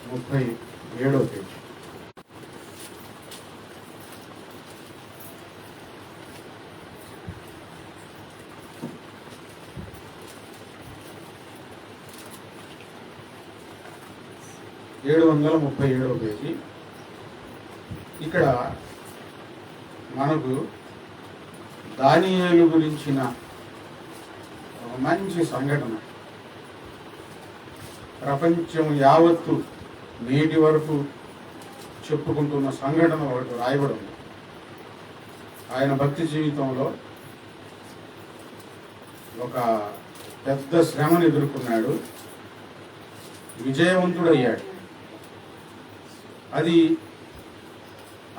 37 page. Page. ఇక్కడ మనకు దానియేలు గురించిన ఒక మంచి సంఘటన ప్రపంచం యావత్తు నేటి వరకు చెప్పుకుంటున్న సంఘటన ఒకటి రాయబడి ఉంది. ఆయన భక్తి జీవితంలో ఒక పెద్ద శ్రమను ఎదుర్కొన్నాడు, విజయవంతుడయ్యాడు. అది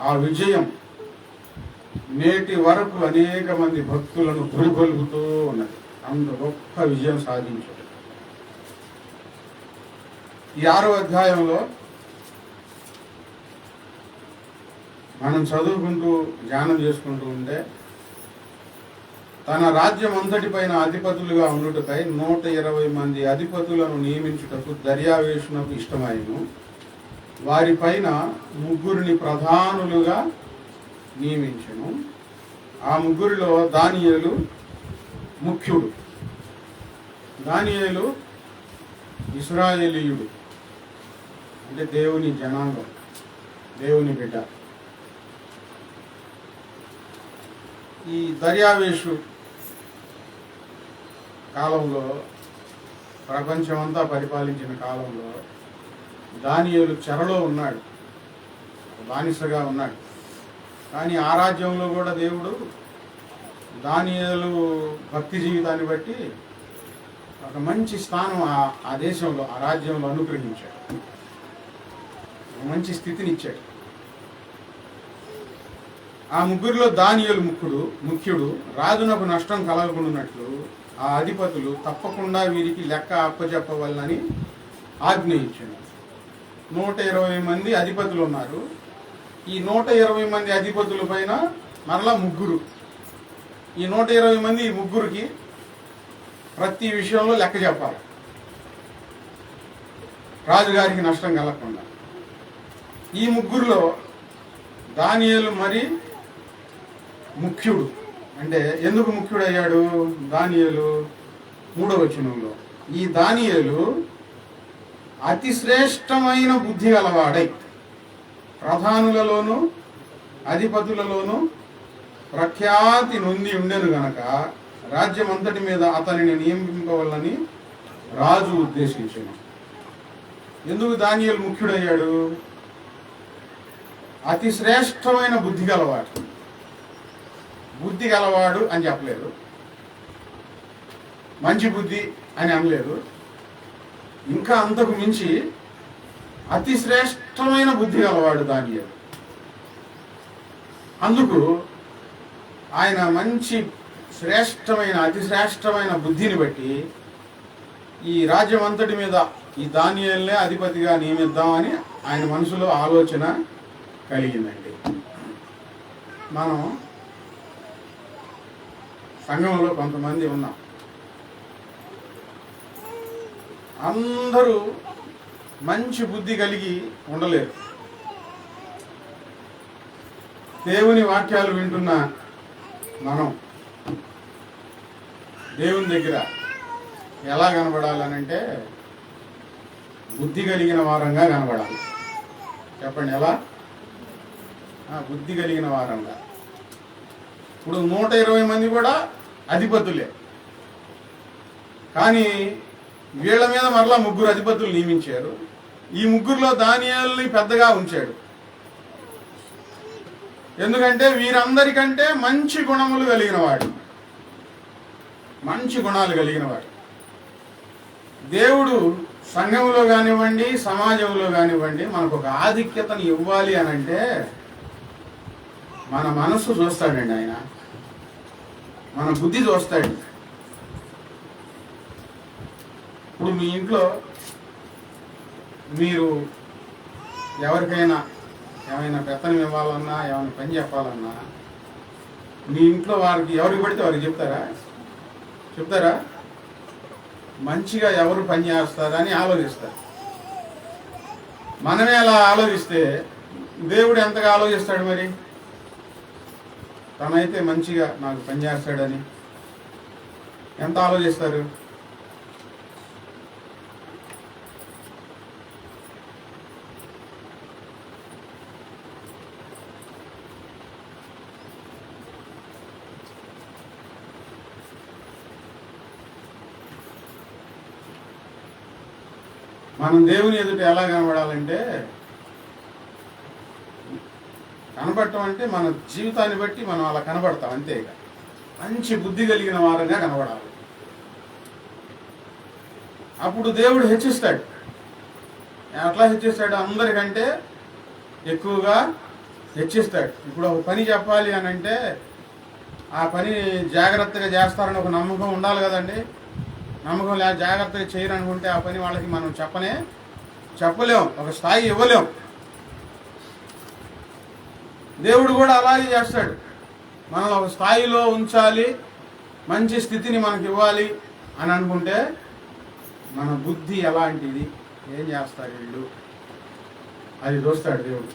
ఆ విజయం నేటి వరకు అనేక మంది భక్తులను పురికొల్పుతూ ఉన్నది. అంత గొప్ప విజయం సాధించాడు. ఈ 6వ అధ్యాయంలో మనం చదువుకుంటూ ధ్యానం చేసుకుంటూ ఉంటే, తన రాజ్యం అంతటిపైన అధిపతులుగా ఉండుటకై 120 మంది అధిపతులను నియమించుటకు దర్యావేషునకు ఇష్టమైను. వారిపైన 3 ప్రధానులుగా నియమించెను. ఆ 3 దానియేలు ముఖ్యుడు. దానియేలు ఇశ్రాయేలీయుడు, అంటే దేవుని జనాంగం, దేవుని బిడ్డ. ఈ దర్యావేషు కాలంలో, ప్రపంచమంతా పరిపాలించిన కాలంలో దానియేలు చెరలో ఉన్నాడు, బానిసగా ఉన్నాడు. కానీ ఆ రాజ్యంలో కూడా దేవుడు దానియేలు భక్తి జీవితాన్ని బట్టి ఒక మంచి స్థానం ఆ దేశంలో, ఆ రాజ్యంలో అనుగ్రహించాడు, మంచి స్థితిని ఇచ్చాడు. ఆ 3లో దానియేలు ముఖ్యుడు. రాజునకు నష్టం కలగకుండానట్లు ఆ అధిపతులు తప్పకుండా వీరికి లెక్క అప్పచెప్పవాలని ఆజ్ఞ ఇచ్చాడు. 120 మంది అధిపతులు ఉన్నారు. ఈ 120 మంది అధిపతుల పైన మరలా 3. ఈ 120 మంది ఈ 3కి ప్రతి విషయంలో లెక్క చెప్పాలి, రాజుగారికి నష్టం కలగకుండా. ఈ 3లో దానియేలు మరి ముఖ్యుడు. అంటే ఎందుకు ముఖ్యుడయ్యాడు దానియేలు? 3వ వచనంలో ఈ దానియేలు అతి శ్రేష్టమైన బుద్ధి గలవాడై ప్రధానులలోను అధిపతులలోను ప్రఖ్యాతి నొంది ఉండెను గనక రాజ్యం అంతటి మీద అతనిని నియమింపవలని రాజు ఉద్దేశించెను. ఎందుకు దానియేలు ముఖ్యుడయ్యాడు? అతి శ్రేష్టమైన బుద్ధి గలవాడు. బుద్ధి గలవాడు అని చెప్పలేదు, మంచి బుద్ధి అని అనలేదు. ఇంకా అంతకు మించి అతి శ్రేష్టమైన బుద్ధి గలవాడు దానియేలు. అందుకు ఆయన మంచి శ్రేష్టమైన, అతి శ్రేష్టమైన బుద్ధిని బట్టి ఈ రాజ్యం అంతటి మీద ఈ దానియేలునే అధిపతిగా నియమిద్దామని ఆయన మనసులో ఆలోచన కలిగిందండి. మనం సంఘంలో కొంతమంది ఉన్నాం. అందరూ మంచి బుద్ధి కలిగి ఉండలేరు. దేవుని వాక్యాలు వింటున్న మనం దేవుని దగ్గర ఎలా కనబడాలనంటే బుద్ధి కలిగిన వారంగా కనబడాలి. చెప్పండి ఎలా? బుద్ధి కలిగిన వారంగా. ఇప్పుడు 120 మంది కూడా అధిపతులే, కానీ వీళ్ళ మీద మరలా 3 అధిపతులు నియమించారు. ఈ 3లో దానియేలుని పెద్దగా ఉంచాడు. ఎందుకంటే వీరందరికంటే మంచి గుణములు కలిగిన వాడు, మంచి గుణాలు కలిగిన వాడు. దేవుడు సంఘంలో కానివ్వండి, సమాజంలో కానివ్వండి, మనకు ఒక ఆధిక్యతను ఇవ్వాలి అని అంటే మన మనస్సు చూస్తాడండి ఆయన, మన బుద్ధి చూస్తాడు. ఇప్పుడు మీ ఇంట్లో మీరు ఎవరికైనా ఏమైనా పెత్తనం ఇవ్వాలన్నా, ఏమైనా పని చెప్పాలన్నా మీ ఇంట్లో వారికి ఎవరికి పడితే వారికి చెప్తారా? మంచిగా ఎవరు పని చేస్తారని ఆలోచిస్తారు. మనమే అలా ఆలోచిస్తే దేవుడు ఎంతగా ఆలోచిస్తాడు మరి? తనైతే మంచిగా నాకు పనిచేస్తాడని ఎంత ఆలోచిస్తారు? మనం దేవుని ఎదుట ఎలా కనబడాలంటే, కనబడటం అంటే మన జీవితాన్ని బట్టి మనం అలా కనబడతాం అంతే. ఇక మంచి బుద్ధి కలిగిన వారంగా కనబడాలి. అప్పుడు దేవుడు హెచ్చిస్తాడు. ఎట్లా హెచ్చిస్తాడు? అందరికంటే ఎక్కువగా హెచ్చిస్తాడు. ఇప్పుడు ఒక పని చెప్పాలి అని అంటే ఆ పని జాగ్రత్తగా చేస్తారని ఒక నమ్మకం ఉండాలి కదండి. నమ్మకం లేక జాగ్రత్తగా చేయరనుకుంటే ఆ పని వాళ్ళకి మనం చెప్పలేం, ఒక స్థాయి ఇవ్వలేం. దేవుడు కూడా అలాగే చేస్తాడు. మనల్ని ఒక స్థాయిలో ఉంచాలి, మంచి స్థితిని మనకి ఇవ్వాలి అని అనుకుంటే మన బుద్ధి ఎలాంటిది, ఏం చేస్తాడు వీళ్ళు, అది చూస్తాడు దేవుడు.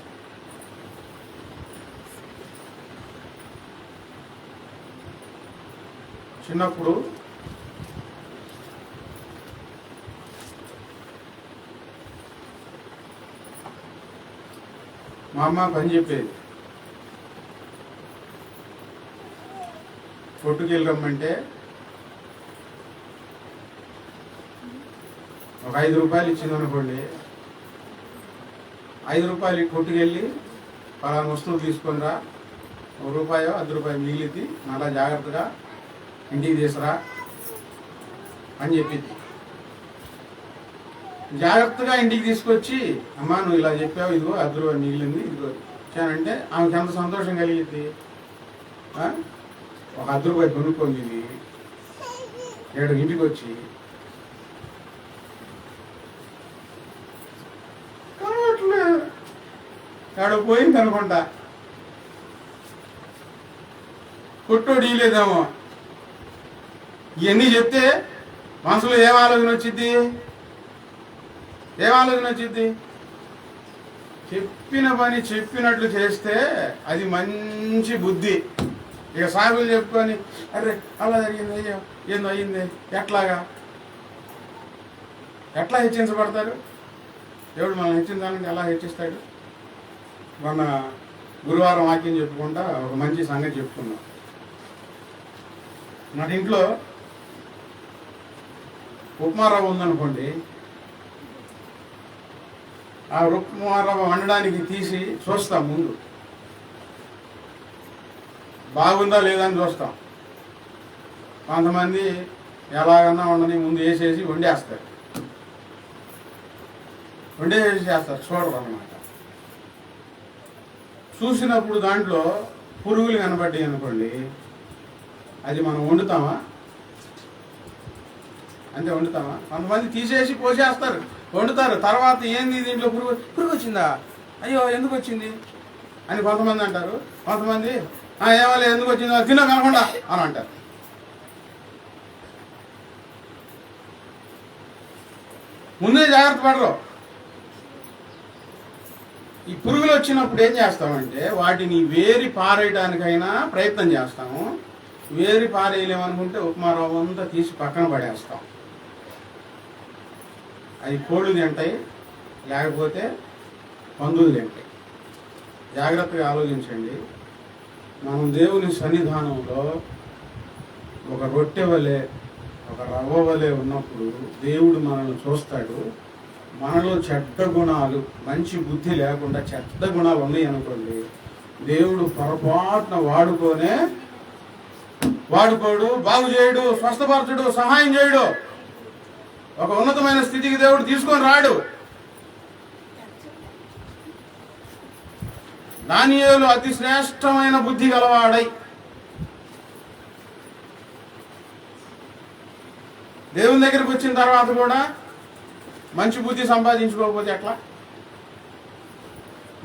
చిన్నప్పుడు మా అమ్మ పని చెప్పేది. కొట్టుకెళ్ళి రమ్మంటే ఒక 5 రూపాయలు ఇచ్చింది అనుకోండి, 5 రూపాయలు కొట్టుకెళ్ళి పలానా వస్తువు తీసుకొని రా, 1 రూపాయో 10 రూపాయలు మిగిలింది, మళ్ళా జాగ్రత్తగా ఇంటికి తీసురా అని చెప్పింది. జాగ్రత్తగా ఇంటికి తీసుకొచ్చి, అమ్మా నువ్వు ఇలా చెప్పావు, ఇదిగో 10 రూపాయలు మిగిలింది, ఇదిగో ఇచ్చానంటే ఆమెకి ఎంత సంతోషం కలిగింది. ఒక 10 రూపాయలు కొనుక్కొని ఏడు ఇంటికి వచ్చి ఏడు పోయింది అనుకుంటా, కొట్టోడు ఇలేదేమో. ఇవన్నీ చెప్తే మనసులో ఏం ఆలోచన వచ్చింది? చెప్పిన పని చెప్పినట్లు చేస్తే అది మంచి బుద్ధి. ఇక సాగులు చెప్పుకొని అరే అలా జరిగింది, అయ్యో ఏందో అయ్యింది, ఎట్లా హెచ్చించబడతారు? దేవుడు మనం హెచ్చించాలంటే ఎలా హెచ్చిస్తాడు? మొన్న గురువారం వాక్యం చెప్పుకుంటా ఒక మంచి సంగతి చెప్పుకున్నాం. నా ఇంట్లో ఉప్మా రవ్వ ఉందనుకోండి, ఆ ఉప్మా రవ్వ వండడానికి తీసి చూస్తాం. ముందు బాగుందా లేదా అని చూస్తాం. కొంతమంది ఎలాగన్నా వండని ముందు వేసేసి వండేస్తారు, చూడరు అన్నమాట. చూసినప్పుడు దాంట్లో పురుగులు కనబడ్డాయి అనుకోండి, అది మనం వండుతామా? కొంతమంది తీసేసి పోసేస్తారు, వండుతారు. తర్వాత ఏంది దీంట్లో పురుగు వచ్చిందా, అయ్యో ఎందుకు వచ్చింది అని కొంతమంది అంటారు. కొంతమంది ఏమో ఎందుకు వచ్చిందో తినో కనకుండా అని అంటారు. ముందే జాగ్రత్త పడరు. ఈ పురుగులు వచ్చినప్పుడు ఏం చేస్తామంటే వాటిని వేరి పారేయడానికైనా ప్రయత్నం చేస్తాము. వేరి పారేయలేమనుకుంటే ఉప్మా రవ్వ అంతా తీసి పక్కన పడేస్తాం. అవి కోళ్ళు తింటాయి, లేకపోతే పందులు తింటాయి. జాగ్రత్తగా ఆలోచించండి. మనం దేవుని సన్నిధానంలో ఒక రొట్టె వలె, ఒక రవ్వ వలె ఉన్నప్పుడు దేవుడు మనల్ని చూస్తాడు. మనలో చెడ్డ గుణాలు, మంచి బుద్ధి లేకుండా చెడ్డ గుణాలు ఉన్నాయి అనుకోండి, దేవుడు పొరపాటున వాడుకోడు, బాగు చేయడు, స్వస్థపరచుడు, సహాయం చేయడు. ఒక ఉన్నతమైన స్థితికి దేవుడు తీసుకొని రాడు. దానియేలు అతి శ్రేష్టమైన బుద్ధి గలవాడై దేవుని దగ్గరికి వచ్చిన తర్వాత కూడా మంచి బుద్ధి సంపాదించుకోకపోతే ఎట్లా?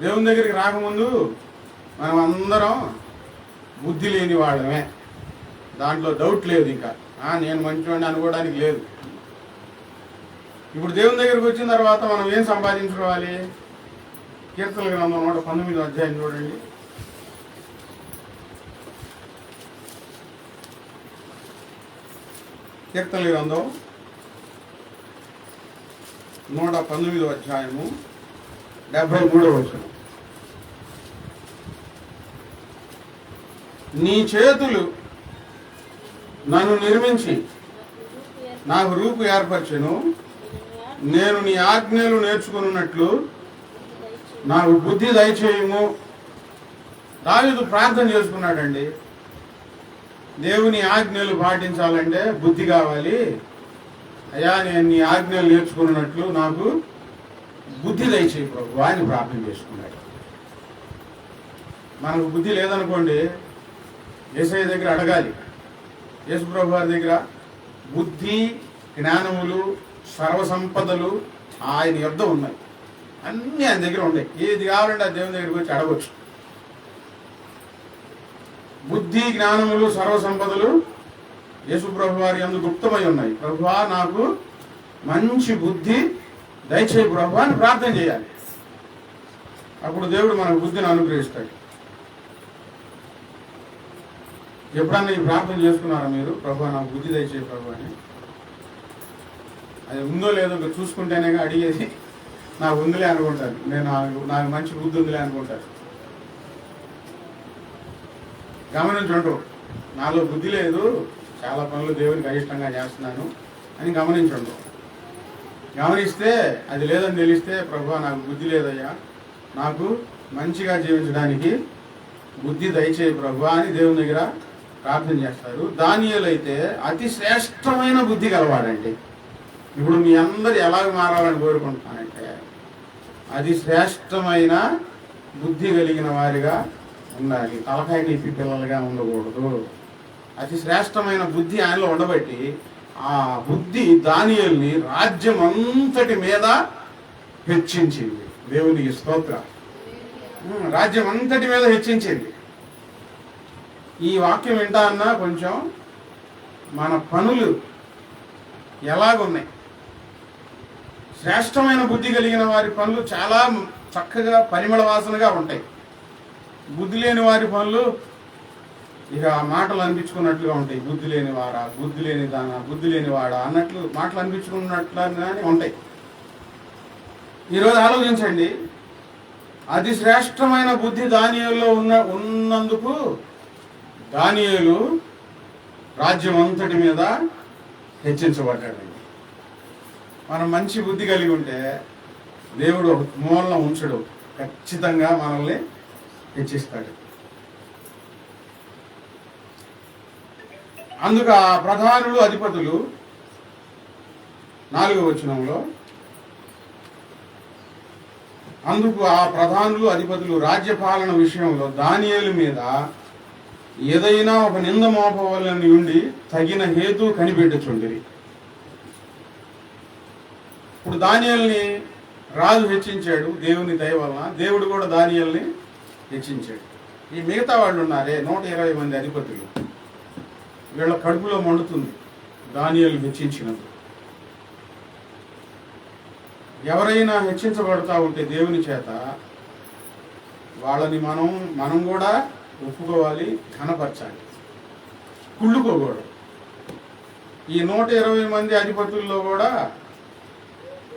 దేవుని దగ్గరికి రాకముందు మనం అందరం బుద్ధి లేని వాళ్ళమే, దాంట్లో డౌట్ లేదు. ఇంకా నేను మంచివాడిని అనుకోవడానికి లేదు. ఇప్పుడు దేవుని దగ్గరికి వచ్చిన తర్వాత మనం ఏం సంపాదించుకోవాలి? కీర్తన గ్రంథం 119 అధ్యాయం చూడండి. కీర్తన గ్రంథం 119 అధ్యాయము 73వ వచనం. నీ చేతులు నన్ను నిర్మించి నాకు రూపు ఏర్పరచెను. నేను నీ ఆజ్ఞలు నేర్చుకున్నట్లు నాకు బుద్ధి దయచేయము. దావీదు ప్రార్థన చేసుకున్నాడండి. దేవుని ఆజ్ఞలు పాటించాలంటే బుద్ధి కావాలి. అయ్యా, నేను నీ ఆజ్ఞలు నేర్చుకున్నట్లు నాకు బుద్ధి దయచేయి ప్రభు అని ప్రార్థన చేసుకున్నాడు. మనకు బుద్ధి లేదనుకోండి, యేసయ్య దగ్గర అడగాలి. యేసు ప్రభు వారి దగ్గర బుద్ధి, జ్ఞానములు, సర్వసంపదలు ఆయన యొద్ద ఉన్నాయి. అన్నీ ఆయన దగ్గర ఉన్నాయి. ఏది కావాలంటే ఆ దేవుని దగ్గరికి వచ్చి అడగవచ్చు. బుద్ధి, జ్ఞానములు, సర్వసంపదలు యేసు ప్రభు వారి యందు గుప్తమై ఉన్నాయి. ప్రభువా, నాకు మంచి బుద్ధి దయచేయి ప్రభు అని ప్రార్థన చేయాలి. అప్పుడు దేవుడు మనకు బుద్ధిని అనుగ్రహిస్తాడు. ఎప్పుడన్నా ఈ ప్రార్థన చేసుకున్నారా మీరు? ప్రభు నాకు బుద్ధి దయచేయి ప్రభు అని. అది ఉందో లేదో చూసుకుంటేనే అడిగేది. నాకు ఉందిలే అనుకుంటారు. నాకు మంచి బుద్ధి ఉందిలే అనుకుంటారు. గమనించండు, నాలో బుద్ధి లేదు, చాలా పనులు దేవునికి అయిష్టంగా చేస్తున్నాను అని గమనించండు. గమనిస్తే అది లేదని తెలిస్తే ప్రభువా నాకు బుద్ధి లేదయ్యా, నాకు మంచిగా జీవించడానికి బుద్ధి దయచేయి ప్రభువా అని దేవుని దగ్గర ప్రార్థన చేస్తారు. దానియేలు అయితే అతి శ్రేష్టమైన బుద్ధి గలవాడండి. ఇప్పుడు మీ అందరు ఎలాగ మారాలని కోరుకుంటున్నానంటే, అది శ్రేష్టమైన బుద్ధి కలిగిన వారిగా ఉండాలి. తలకాయ నీపి పిల్లలుగా ఉండకూడదు. అతి శ్రేష్టమైన బుద్ధి ఆయనలో ఉండబట్టి ఆ బుద్ధి దానియేలుని రాజ్యం అంతటి మీద హెచ్చించింది. దేవునికి స్తోత్రం. రాజ్యం అంతటి మీద హెచ్చించింది. ఈ వాక్యం వింటా అన్నా కొంచెం మన పనులు ఎలాగున్నాయి? శ్రేష్టమైన బుద్ధి కలిగిన వారి పనులు చాలా చక్కగా పరిమళ వాసనగా ఉంటాయి. బుద్ధి లేని వారి పనులు ఇక మాటలు అనిపించుకున్నట్లుగా ఉంటాయి. బుద్ధి లేని వాడా, బుద్ధి లేని దానా, బుద్ధి లేని వాడా అన్నట్లు మాటలు అనిపించుకున్నట్లుగానే ఉంటాయి. ఈరోజు ఆలోచించండి, అతి శ్రేష్టమైన బుద్ధి దానియేలులో ఉన్నందుకు దానియేలు రాజ్యం అంతటి మీద హెచ్చించబడ్డాడండి. మనం మంచి బుద్ధి కలిగి ఉంటే దేవుడు మూలన ఉంచడు, ఖచ్చితంగా మనల్ని హెచ్చిస్తాడు. అందుకు ఆ ప్రధానులు, అధిపతులు 4వ వచనంలో, అందుకు ఆ ప్రధానులు, అధిపతులు రాజ్యపాలన విషయంలో దానియేలు మీద ఏదైనా ఒక నింద మోపవలని ఉండి తగిన హేతు కనిపెట్టుచుండిరి. ఇప్పుడు దానియేలుని రాజు హెచ్చించాడు దేవుని దయ వలన. దేవుడు కూడా దానియేలుని హెచ్చించాడు. ఈ మిగతా వాళ్ళు ఉన్నారే 120 మంది అధిపతులు, వీళ్ళ కడుపులో మండుతుంది దానియేలు హెచ్చించినందుకు. ఎవరైనా హెచ్చించబడతా ఉంటే దేవుని చేత వాళ్ళని మనం కూడా ఒప్పుకోవాలి, ఘనపరచాలి, కుళ్ళుకోకూడదు. ఈ 120 మంది అధిపతుల్లో కూడా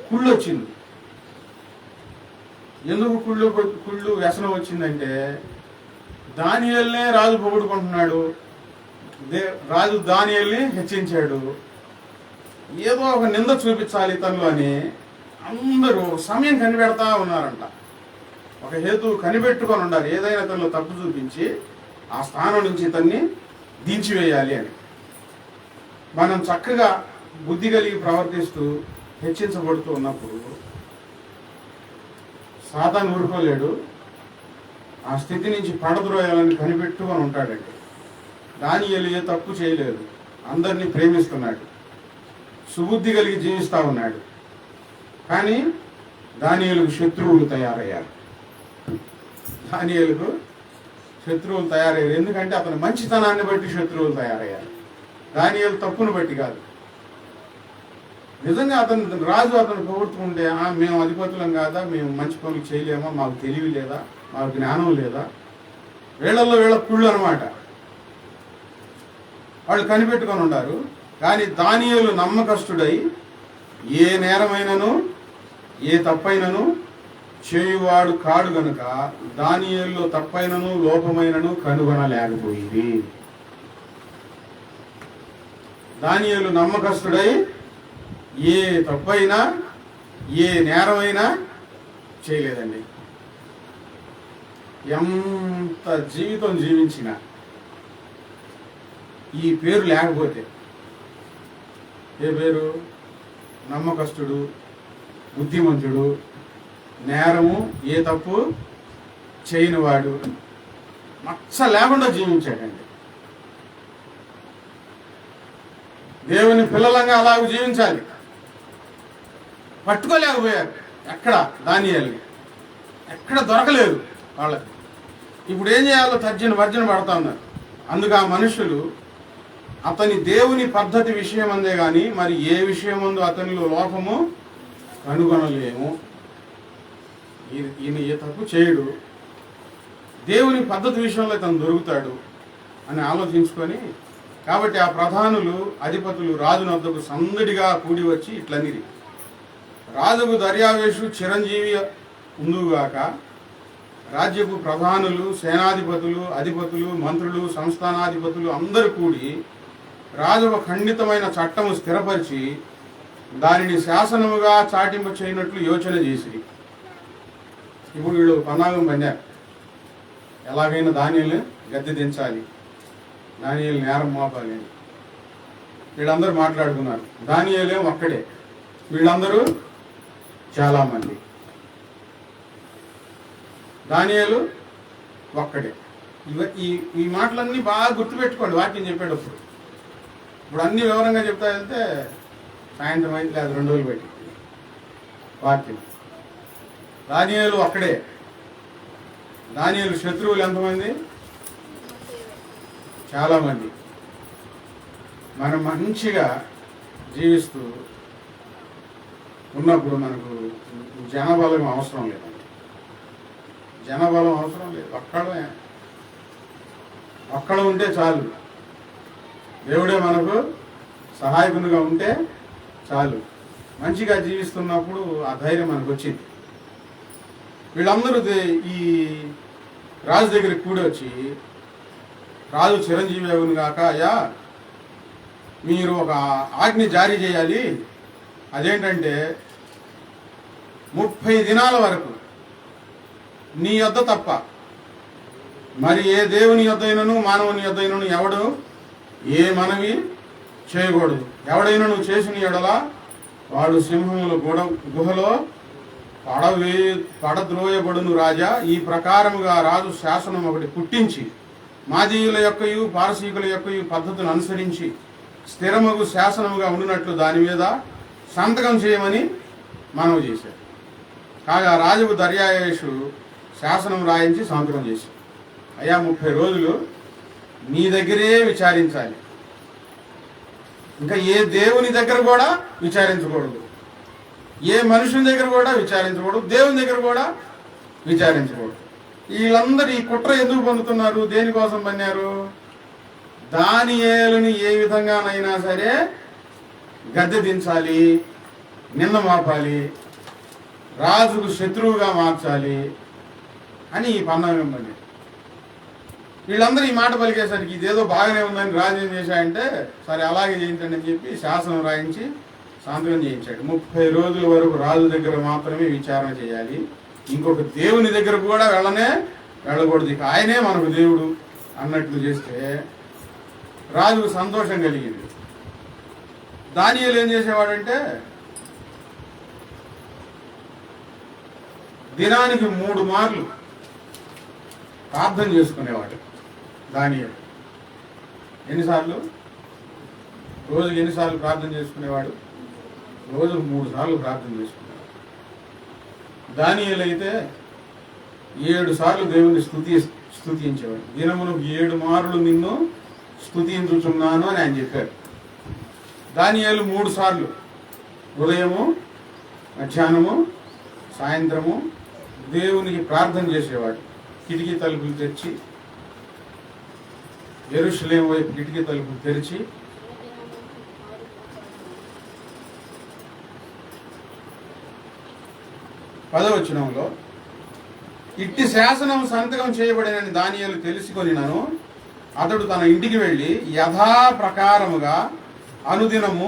కుళ్ళు వచ్చింది. ఎందుకు కుళ్ళు వ్యసనం వచ్చిందంటే, దానియేలునే రాజు పొగుడుకుంటున్నాడు, రాజు దానియేలుని హెచ్చించాడు, ఏదో ఒక నింద చూపించాలి తనలో అని అందరూ సమయం కనిపెడతా ఉన్నారంట. ఒక హేతు కనిపెట్టుకొని ఉండాలి, ఏదైనా తనలో తప్పు చూపించి ఆ స్థానం నుంచి ఇతన్ని దించివేయాలి అని. మనం చక్కగా బుద్ధి కలిగి ప్రవర్తిస్తూ హెచ్చించబడుతూ ఉన్నప్పుడు సాతాను ఊరుకోలేడు, ఆ స్థితి నుంచి పడద్రోయాలని కనిపెట్టుకొని ఉంటాడండి. దానియేలు ఏ తప్పు చేయలేదు, అందరినీ ప్రేమిస్తున్నాడు, సుబుద్ధి కలిగి జీవిస్తూ ఉన్నాడు. కానీ దానియేలుకు శత్రువులు తయారయ్యారు. దానియేలుకు శత్రువులు తయారయ్యారు. ఎందుకంటే అతని మంచితనాన్ని బట్టి శత్రువులు తయారయ్యారు, దానియేలు తప్పును బట్టి కాదు. నిజంగా రాజు అతను పొగుడుతుంటే మేము అధిపతులం కాదా, మేము మంచి పనులు చేయలేమా, మాకు తెలివి లేదా, మాకు జ్ఞానం లేదా, వీళ్ళల్లో వీళ్ళ కుళ్ళు అనమాట. వాళ్ళు కనిపెట్టుకొని ఉన్నారు. కానీ దానియేలు నమ్మకస్తుడై ఏ నేరమైనను ఏ తప్పైనను చేయువాడు కాడు గనుక దానియేలులో తప్పైనను లోపమైనను కనుగొనలేకపోయింది. దానియేలు నమ్మకస్తుడై ఏ తప్పైనా ఏ నేరమైనా చేయలేదండి. ఎంత జీవితం జీవించినా ఈ పేరు లేకపోతే, ఏ పేరు? నమ్మకస్తుడు, బుద్ధిమంతుడు, నేరము ఏ తప్పు చేయనివాడు, మచ్చ లేకుండా జీవించాడండి. దేవుని పిల్లలంగా అలాగ జీవించాలి. పట్టుకోలేకపోయారు. ఎక్కడ దానియేలు ఎక్కడ దొరకలేదు వాళ్ళకి. ఇప్పుడు ఏం చేయాలో వర్జన పడతా ఉన్నారు. అందుకు ఆ మనుషులు అతని దేవుని పద్ధతి విషయం అందే గాని మరి ఏ విషయం ముందు అతనిలో లోపము కనుగొనలేము. ఈయన ఏ తప్పు చేయడు, దేవుని పద్ధతి విషయంలో తను దొరుకుతాడు అని ఆలోచించుకొని, కాబట్టి ఆ ప్రధానులు అధిపతులు రాజు వద్దకు సందడిగా కూడి వచ్చి ఇట్లనిరి: రాజుకు దర్యావేషు చిరంజీవి ఉందుగాక. రాజ్యపు ప్రధానులు, సేనాధిపతులు, అధిపతులు, మంత్రులు, సంస్థానాధిపతులు అందరూ కూడి రాజు ఖండితమైన చట్టము స్థిరపరిచి దానిని శాసనముగా చాటింపు చేయనట్లు యోచన చేసి, ఇప్పుడు వీళ్ళు పన్నాగం పన్నారు. ఎలాగైనా దానియేలుని గద్దె దించాలి, దానియేలు నేరం మోపాలి అని వీళ్ళందరూ మాట్లాడుకున్నారు. దానియేలేం ఒక్కడే, వీళ్ళందరూ చాలామంది. దానియేలు ఒక్కడే. ఈ మాటలన్నీ బాగా గుర్తుపెట్టుకోండి వాక్యం చెప్పేటప్పుడు. ఇప్పుడు అన్ని వివరంగా చెప్తా వెళ్తే సాయంత్రం అయితే లేదు, 2 రోజులు పెట్టి వాక్యం. దానియేలు ఒక్కడే. దానియేలు శత్రువులు ఎంతమంది? చాలామంది. మనం మంచిగా జీవిస్తూ ఉన్నప్పుడు మనకు జనబలం అవసరం లేదండి. జనబలం అవసరం లేదు. ఒక్కడ ఉంటే చాలు. దేవుడే మనకు సహాయకునిగా ఉంటే చాలు. మంచిగా జీవిస్తున్నప్పుడు ఆ ధైర్యం మనకు వచ్చింది. వీళ్ళందరూ ఈ రాజు దగ్గరికి కూడి వచ్చి, రాజు చిరంజీవి అవును కాక, అయ్యా మీరు ఒక ఆజ్ఞ జారీ చేయాలి. అదేంటంటే 30 దినాల వరకు నీ యొద్ద తప్ప మరి ఏ దేవుని యొద్దైనను మానవుని యొద్దైనను ఎవడు ఏ మనవి చేయకూడదు. ఎవడైనా నువ్వు చేసిన ఎడల వాడు సింహముల గుహలో పడద్రోయబడును రాజా. ఈ ప్రకారముగా రాజు శాసనం ఒకటి పుట్టించి మాదీయుల యొక్కయు పారసీకుల యొక్కయు పద్ధతులు అనుసరించి స్థిరముగు శాసనముగా ఉండినట్లు దాని మీద సంతకం చేయమని మనవి చేశారు. కాగా రాజుకు దర్యావేషు శాసనం రాయించి సంతకం చేశారు. అయ్యా 30 రోజులు నీ దగ్గరే విచారించాలి, ఇంకా ఏ దేవుని దగ్గర కూడా విచారించకూడదు, ఏ మనుషుని దగ్గర కూడా విచారించకూడదు, దేవుని దగ్గర కూడా విచారించకూడదు. వీళ్ళందరూ ఈ కుట్ర ఎందుకు పొందుతున్నారు? దేనికోసం పన్నారు? దానియేలుని ఏ విధంగానైనా సరే గద్దె దించాలి, నింద మోపాలి, రాజుకు శత్రువుగా మార్చాలి అని ఈ పన్నాగం పని. వీళ్ళందరూ ఈ మాట పలికేసరికి ఇదేదో బాగానే ఉందని రాజు ఏం చేశాడంటే, సరే అలాగే చేయించండి అని చెప్పి శాసనం రాయించి సంతకం చేయించాడు. 30 రోజుల వరకు రాజు దగ్గర మాత్రమే విచారణ చేయాలి, ఇంకొక దేవుని దగ్గర కూడా వెళ్ళకూడదు, ఇక ఆయనే మనకు దేవుడు అన్నట్లు చేస్తే రాజుకు సంతోషం కలిగింది. దానియేలు ఏం చేసేవాడంటే దినానికి 3 మార్లు ప్రార్థన చేసుకునేవాడు. దానియేలు ఎన్నిసార్లు? రోజుకి ఎన్నిసార్లు ప్రార్థన చేసుకునేవాడు? రోజుకు 3 సార్లు ప్రార్థన చేసుకునేవాడు. దానియేలు అయితే 7 సార్లు దేవుని స్తుతించేవాడు. దినమునకు 7 మార్లు నిన్ను స్తుతించుచున్నాను అని ఆయన చెప్పారు. దానియేలు 3 సార్లు ఉదయము, మధ్యాహ్నము, సాయంత్రము దేవునికి ప్రార్థన చేసేవాడు. కిటికీ తలుపులు తెరిచి, యెరూషలేము వైపు కిటికీ తలుపులు తెరిచి పదవచనంలో, ఇట్టి శాసనం సంతకం చేయబడినని దానియేలు తెలుసుకొనినను అతడు తన ఇంటికి వెళ్ళి యథాప్రకారముగా అనుదినము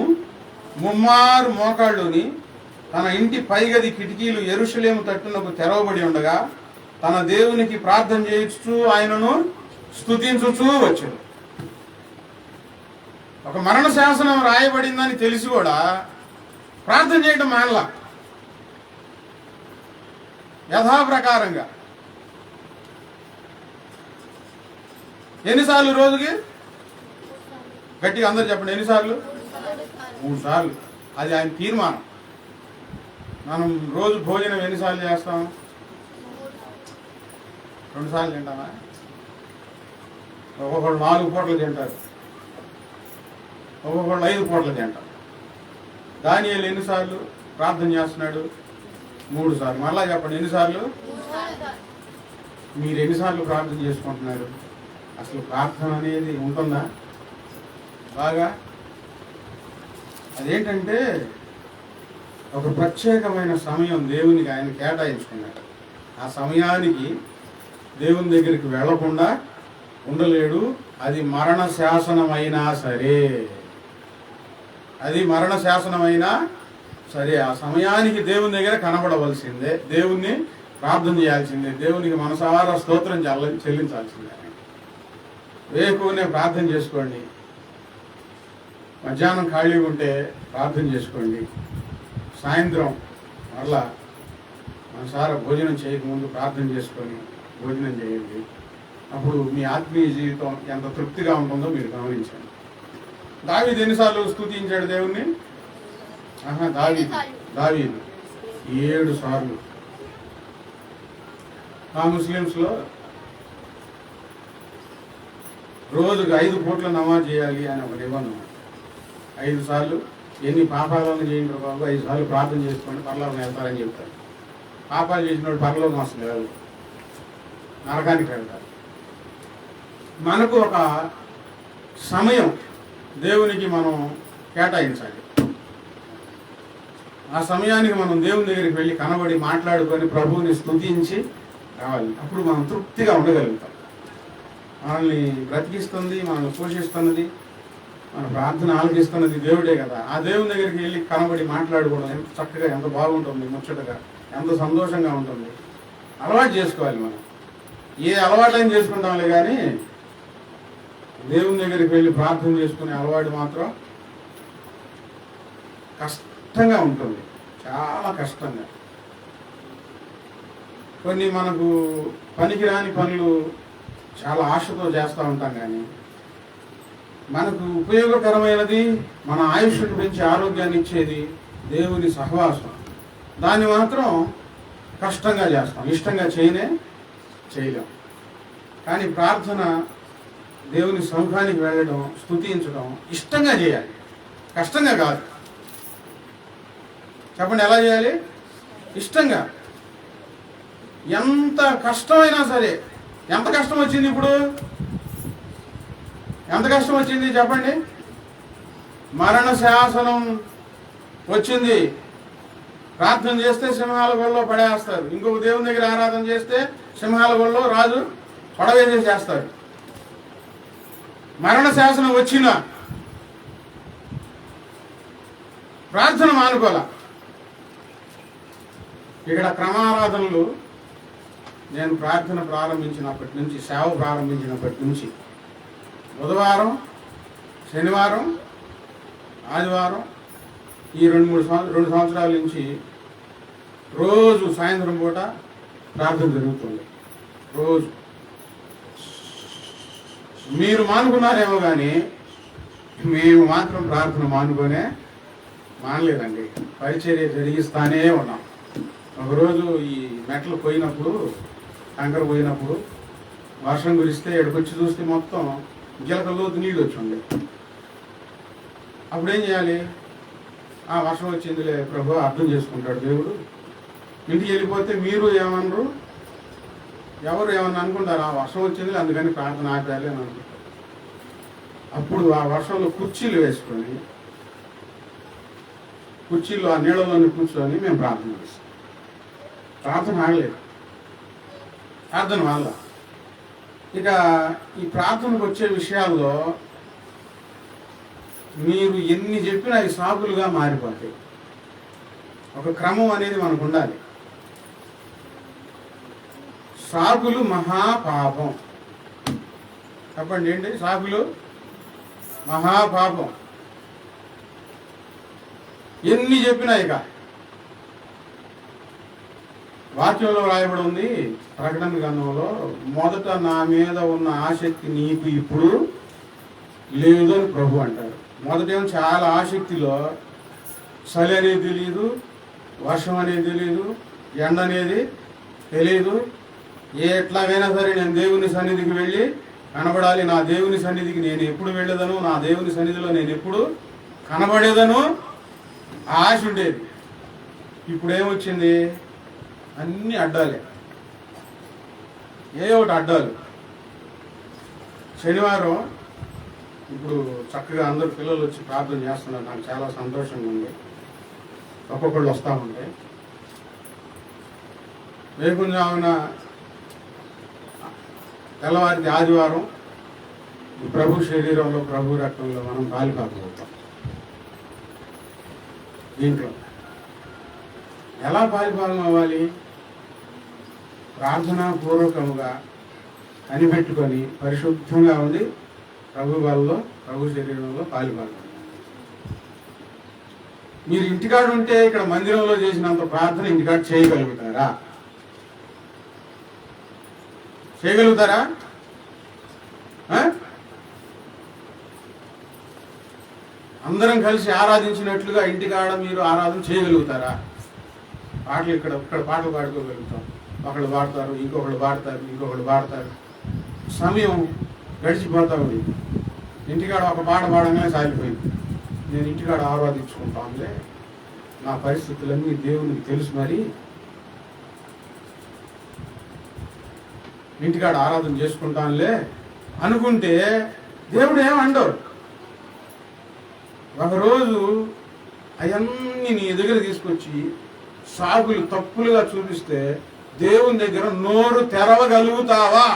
ముమ్మారు మోకాళ్ళుని తన ఇంటి పైగది కిటికీలు యెరూషలేము తట్టునకు తెరవబడి ఉండగా తన దేవునికి ప్రార్థన చేయించుచు ఆయనను స్తుతించుచూ వచ్చాడు. ఒక మరణ శాసనం రాయబడిందని తెలిసి కూడా ప్రార్థన చేయడం మానలా. యథాప్రకారంగా ఎన్నిసార్లు రోజుకి? గట్టిగా అందరు చెప్పండి, ఎన్నిసార్లు? 3 సార్లు. అది ఆయన తీర్మానం. మనం రోజు భోజనం ఎన్నిసార్లు చేస్తాం? 2 సార్లు తింటామా? ఒక్కొక్కళ్ళు 4 పూటలు తింటారు, ఒక్కొక్కళ్ళు 5 పూటలు తింటారు. దానియేలు ఎన్నిసార్లు ప్రార్థన చేస్తున్నాడు? 3 సార్లు. మళ్ళా చెప్పండి, ఎన్నిసార్లు? మీరు ఎన్నిసార్లు ప్రార్థన చేసుకుంటున్నారు? అసలు ప్రార్థన అనేది ఉంటుందా? బాగా అదేంటంటే ఒక ప్రత్యేకమైన సమయం దేవునికి ఆయన కేటాయించుకున్నాడు. ఆ సమయానికి దేవుని దగ్గరికి వెళ్లకుండా ఉండలేడు. అది మరణ శాసనమైనా సరే, అది మరణ శాసనమైనా సరే, ఆ సమయానికి దేవుని దగ్గర కనబడవలసిందే, దేవుణ్ణి ప్రార్థన చేయాల్సిందే, దేవునికి మనసారా స్తోత్రం చెల్లించాల్సిందే. వేకువనే ప్రార్థన చేసుకోండి, మధ్యాహ్నం ఖాళీగా ఉంటే ప్రార్థన చేసుకోండి, సాయంత్రం మరలా మనసారా భోజనం చేయకముందు ప్రార్థన చేసుకొని భోజనం చేయండి. అప్పుడు మీ ఆత్మీయ జీవితం ఎంత తృప్తిగా ఉంటుందో మీరు గమనించండి. దావీదు ఎన్నిసార్లు స్తుతించాడు దేవుణ్ణి? దావీదు 7 సార్లు. ఆ ముస్లిమ్స్లో రోజుకు 5 పూట్ల నమాజ్ చేయాలి అని ఒక నిబంధన. 5 సార్లు. ఎన్ని పాపాలను చేయండి బాబు, 5 సార్లు ప్రార్థన చేసుకోండి, పరలోకం వెళ్తారని చెప్తారు. పాపాలు చేసిన వాడు పరలోకం అసలు వెళ్ళదు, నరకానికి వెళ్తారు. మనకు ఒక సమయం దేవునికి మనం కేటాయించాలి. ఆ సమయానికి మనం దేవుని దగ్గరికి వెళ్ళి కనబడి మాట్లాడుకొని ప్రభువుని స్తుతించి రావాలి. అప్పుడు మనం తృప్తిగా ఉండగలుగుతాం. మనల్ని బ్రతికిస్తుంది, మనల్ని పోషిస్తున్నది, మన ప్రార్థన ఆలకిస్తున్నది దేవుడే కదా. ఆ దేవుని దగ్గరికి వెళ్ళి కనబడి మాట్లాడుకోవడం ఎంత చక్కగా, ఎంత బాగుంటుంది, ముచ్చటగా, ఎంత సంతోషంగా ఉంటుంది. అలవాటు చేసుకోవాలి. మనం ఏ అలవాట్లైనా చేసుకుంటాంలే కానీ దేవుని దగ్గరికి వెళ్ళి ప్రార్థన చేసుకునే అలవాటు మాత్రం కష్టంగా ఉంటుంది, చాలా కష్టంగా. కొన్ని మనకు పనికిరాని పనులు చాలా ఆశతో చేస్తూ ఉంటాం, కానీ మనకు ఉపయోగకరమైనది, మన ఆయుష్ను పెంచి ఆరోగ్యాన్ని ఇచ్చేది దేవుని సహవాసం. దాన్ని మాత్రం కష్టంగా చేస్తాం, ఇష్టంగా చేయలేం. కానీ ప్రార్థన, దేవుని సముఖానికి వెళ్ళడం, స్తుతించడం ఇష్టంగా చేయాలి, కష్టంగా కాదు. చెప్పండి, ఎలా చేయాలి? ఇష్టంగా. ఎంత కష్టమైనా సరే. ఎంత కష్టం వచ్చింది ఇప్పుడు? ఎంత కష్టం వచ్చింది చెప్పండి? మరణ శాసనం వచ్చింది. ప్రార్థన చేస్తే సింహాల గొల్లో పడేస్తారు. ఇంకొక దేవుని దగ్గర ఆరాధన చేస్తే సింహాల గొల్లో రాజు పడవేసేస్తారు. మరణ శాసనం వచ్చిన ప్రార్థన మానుకోల. ఇక్కడ క్రమారాధనలు నేను ప్రార్థన ప్రారంభించినప్పటి నుంచి, సేవ ప్రారంభించినప్పటి నుంచి బుధవారం, శనివారం, ఆదివారం, ఈ 2 సంవత్సరాల నుంచి రోజు సాయంత్రం పూట ప్రార్థన జరుగుతుంది. రోజు. మీరు మానుకున్నారేమో కానీ మేము మాత్రం ప్రార్థన మానలేదండి. పరిచర్య జరిగిస్తానే ఉన్నాం. ఒకరోజు ఈ మెట్లు పోయినప్పుడు, కంకర పోయినప్పుడు వర్షం కురిస్తే ఎక్కడికొచ్చి చూస్తే మొత్తం గిలకల్లో నీళ్ళు వచ్చి ఉండే. అప్పుడు ఏం చేయాలి? ఆ వర్షం వచ్చిందిలే ప్రభు, అర్థం చేసుకుంటాడు దేవుడు. ఇంటికి వెళ్ళిపోతే మీరు ఏమన్నారు, ఎవరు ఏమన్నా అనుకుంటారు, ఆ వర్షం వచ్చింది అందుకని ప్రార్థన ఆపాలి అని అనుకుంటారు. అప్పుడు ఆ వర్షంలో కుర్చీలు వేసుకొని కుర్చీలు ఆ నీళ్ళలోని కూర్చొని మేము ప్రార్థన చేస్తాం. ప్రార్థన ఆగలేదు, ప్రార్థన వల్ల. ఇక ఈ ప్రార్థనకు వచ్చే విషయాల్లో మీరు ఎన్ని చెప్పినా అవి సాకులుగా మారిపోతాయి. ఒక క్రమం అనేది మనకు ఉండాలి. సాకులు మహాపాపం. చెప్పండి ఏంటి సాకులు? మహాపాపం. ఎన్ని చెప్పినా ఇక వాక్యంలో రాయబడి ఉంది, ప్రకటన గ్రంథంలో, మొదట నా మీద ఉన్న ఆసక్తి నీకు ఇప్పుడు లేదు అని ప్రభు అంటారు. మొదటేమో చాలా ఆసక్తిలో చలి అనేది తెలియదు, వర్షం అనేది తెలియదు, ఎండ అనేది తెలియదు. ఎట్లాగైనా సరే నేను దేవుని సన్నిధికి వెళ్ళి కనబడాలి, నా దేవుని సన్నిధికి నేను ఎప్పుడు వెళ్ళేదను, నా దేవుని సన్నిధిలో నేను ఎప్పుడు కనబడేదను ఆశ ఉండేది. ఇప్పుడు ఏమొచ్చింది? అన్ని అడ్డాలే, ఏ ఒకటి అడ్డాలు. శనివారం ఇప్పుడు చక్కగా అందరు పిల్లలు వచ్చి ప్రార్థన చేస్తున్నారు, నాకు చాలా సంతోషంగా ఉంది. ఒక్కొక్కళ్ళు వస్తూ ఉంటే వేకుంజామున తెల్లవారికి ఆదివారం ప్రభు శరీరంలో ప్రభు రక్తంలో మనం పాలిపాకపోతాం. దీంట్లో ఎలా పాలిపాలన అవ్వాలి? ప్రార్థనాపూర్వకముగా కనిపెట్టుకొని పరిశుద్ధంగా ఉంది ప్రభు వాళ్ళలో ప్రభు శరీరంలో పాలిపాలన. మీరు ఇంటికాడ ఉంటే ఇక్కడ మందిరంలో చేసినంత ప్రార్థన ఇంటికాడ చేయగలుగుతారా? చేయగలుగుతారా? అందరం కలిసి ఆరాధించినట్లుగా ఇంటికాడ మీరు ఆరాధన చేయగలుగుతారా? పాటలు ఇక్కడ పాటలు పాడుకోగలుగుతాం. ఒకళ్ళు పాడతారు, ఇంకొకళ్ళు పాడతారు. సమయం గడిచిపోతా ఉంది. ఇంటికాడ ఒక పాట పాడంగానే సాగిపోయింది. నేను ఇంటికాడ ఆరాధించుకుంటానులే, నా పరిస్థితులన్నీ దేవునికి తెలుసు, మరి ఇంటికాడ ఆరాధన చేసుకుంటానులే అనుకుంటే దేవుడు ఏమండవు. ఒకరోజు అవన్నీ నీ దగ్గర తీసుకొచ్చి సాగులు తప్పులుగా చూపిస్తే దేవుని దగ్గర నోరు తెరవగలుగుతావా?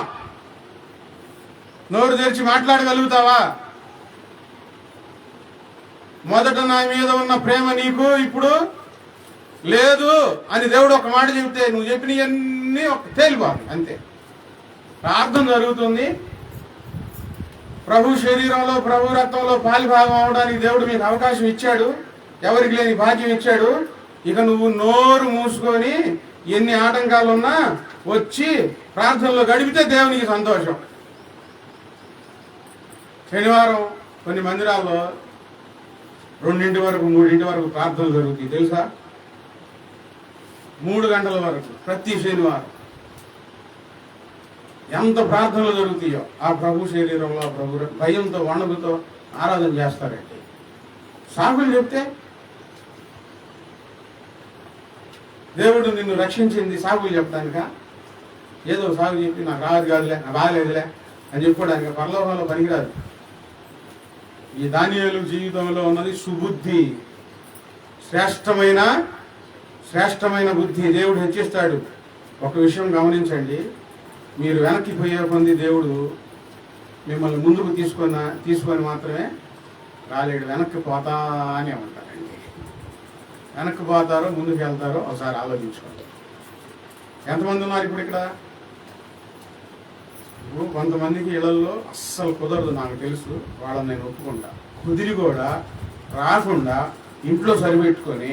నోరు తెరిచి మాట్లాడగలుగుతావా? మొదట నా మీద ఉన్న ప్రేమ నీకు ఇప్పుడు లేదు అని దేవుడు ఒక మాట చెబితే నువ్వు చెప్పినవన్నీ ఒక తేలిపోదు, అంతే. ప్రార్థన జరుగుతుంది, ప్రభు శరీరంలో ప్రభు రక్తంలో పాలిభాగం అవడానికి దేవుడు మీకు అవకాశం ఇచ్చాడు, ఎవరికి లేని భాగ్యం ఇచ్చాడు. ఇక నువ్వు నోరు మూసుకొని ఎన్ని ఆటంకాలు ఉన్నా వచ్చి ప్రార్థనలో గడిపితే దేవునికి సంతోషం. శనివారం కొన్ని మందిరాల్లో 2 వరకు 3 వరకు ప్రార్థనలు జరుగుతాయి తెలుసా? 3 గంటల వరకు ప్రతి శనివారం ఎంత ప్రార్థనలు జరుగుతాయో ఆ ప్రభు శరీరంలో ప్రభు భయంతో వణుకుతో ఆరాధన చేస్తారండి. సాకులు చెప్తే దేవుడు నిన్ను రక్షించింది సాకులు చెప్పడానిక? ఏదో సాగు చెప్పి నాకు రాదు కాదులే, నాకు బాగలేదులే అని చెప్పుకోవడానికి పరలోకంలో పనికిరాదు. ఈ దానియేలు జీవితంలో ఉన్నది సుబుద్ధి, శ్రేష్టమైన బుద్ధి దేవుడు హెచ్చిస్తాడు. ఒక విషయం గమనించండి, మీరు వెనక్కి పోయే కొంది దేవుడు మిమ్మల్ని ముందుకు తీసుకొని మాత్రమే రాలేడు, వెనక్కి పోతానే ఉంటారండి. వెనక్కి పోతారో ముందుకు వెళ్తారో ఒకసారి ఆలోచించుకోండి. ఎంతమంది ఉన్నారు ఇప్పుడు ఇక్కడ? కొంతమందికి ఇళ్లలో అస్సలు కుదరదు, నాకు తెలుసు, వాళ్ళని నేను ఒప్పుకుంటా. కుదిరి కూడా రాకుండా ఇంట్లో సరిపెట్టుకొని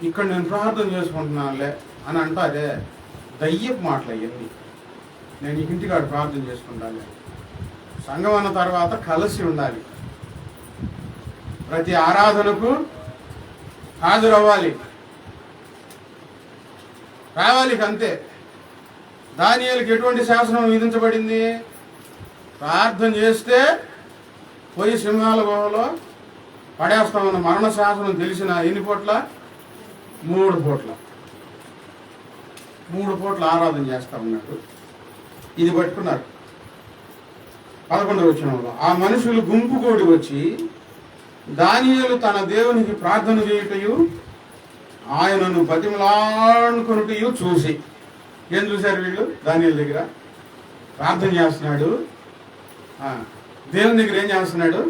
ఇక్కడ నేను ప్రార్థన చేసుకుంటున్నానులే అని అంటారే, దయ్యపు మాటలు అవన్నీ. నేను ఇంటికాడ ప్రార్థన చేసుకుంటాను. సంఘం అన్న తర్వాత కలిసి ఉండాలి, ప్రతి ఆరాధనకు హాజరవ్వాలి, రావాలి, అంతే. దానియేలుకి ఎటువంటి శాసనం విధించబడింది? ప్రార్థన చేస్తే పోయి సింహాల గుహలో పడేస్తామన్న మరణ శాసనం తెలిసిన ఎన్ని పూట్ల? 3 పూట్ల. 3 పూట్ల ఆరాధన చేస్తా ఉన్నాడు. ఇది పట్టుకున్నారు. 11వ వచనంలో ఆ మనుషులు గుంపు కూడి వచ్చి దానియేలు తన దేవునికి ప్రార్థన చేయుటయు ఆయనను బతిమలాడుకొనుటయు చూసి. ఏం చూశారు వీళ్ళు? దానియేలు దగ్గర ప్రార్థన చేస్తున్నాడు. దేవుని దగ్గర ఏం చేస్తున్నాడు?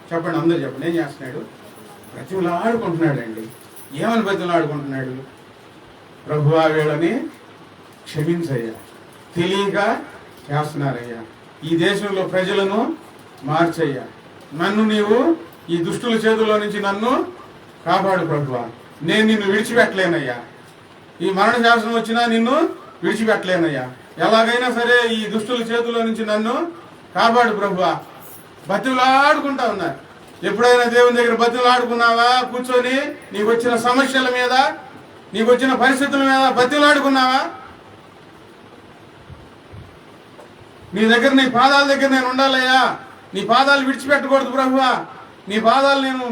చెప్పండి, అందరూ చెప్పండి. ఏం చేస్తున్నాడు? బతిమలాడుకుంటున్నాడు అండి. ఏమని బతిమలాడుకుంటున్నాడు? ప్రభువా వీళ్ళని క్షమించయ్యా, తెలియక చేస్తున్నారయ్యా, ఈ దేశంలో ప్రజలను మార్చయ్యా, నన్ను నీవు ఈ దుష్టుల చేతుల్లో నుంచి నన్ను కాపాడు ప్రభువా, నేను నిన్ను విడిచిపెట్టలేనయ్యా, ఈ మరణ శాసనం వచ్చినా నిన్ను విడిచిపెట్టలేనయ్యా, ఎలాగైనా సరే ఈ దుష్టుల చేతుల్లో నుంచి నన్ను కాపాడు ప్రభువా. బతిమలాడుకుంటా ఉన్నారు. ఎప్పుడైనా దేవుని దగ్గర బతిమలాడుకున్నావా? కూర్చొని నీకు వచ్చిన సమస్యల మీద, నీకు వచ్చిన పరిస్థితుల మీద బతిమలాడుకున్నావా? నీ దగ్గర, నీ పాదాల దగ్గర నేను ఉండాలయ్యా, నీ పాదాలు విడిచిపెట్టకూడదు ప్రభువా, నీ పాదాలు నేను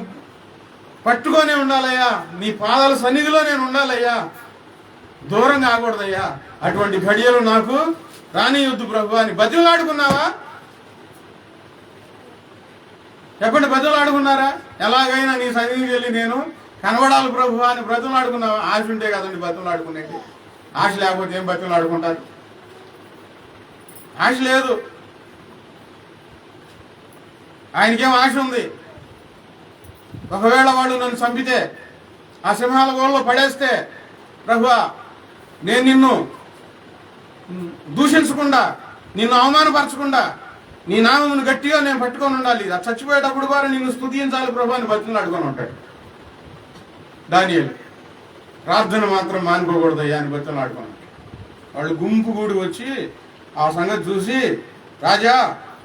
పట్టుకొనే ఉండాలయ్యా, నీ పాదాల సన్నిధిలో నేను ఉండాలయ్యా, దూరం కాకూడదయ్యా, అటువంటి ఘడియలు నాకు రానియొద్దు ప్రభువా అని బతిమలాడుకున్నావా? చెప్పండి, బతిమలాడుకున్నారా? ఎలాగైనా నీ సన్నిధికి వెళ్ళి నేను కనబడాలి ప్రభువా అని బ్రతిమలాడుకున్నావా? ఆశ ఉంటే కదండి బతిమలాడుకునేది. ఆశ లేకపోతే ఏం బతిమలాడుకుంటారు? ఆశ లేదు. ఆయనకేం ఆశ ఉంది? ఒకవేళ వాళ్ళు నన్ను చంపితే, ఆ సింహాల గోళ్ళలో పడేస్తే, ప్రభువా నేను నిన్ను దూషించకుండా, నిన్ను అవమానపరచకుండా, నీ నామమును గట్టిగా నేను పట్టుకొని ఉండాలి, ఆ చచ్చిపోయేటప్పుడు కూడా నిన్ను స్తుతించాలి ప్రభు అని బతిమలాడుకొని ఉంటాడు దానియేలు. ప్రార్థన మాత్రం మానుకోకూడదయ్యా అని బతిమలాడుకొని ఉంటాడు. వాళ్ళు గుంపు కూడి వచ్చి ఆ సంగతి చూసి, రాజా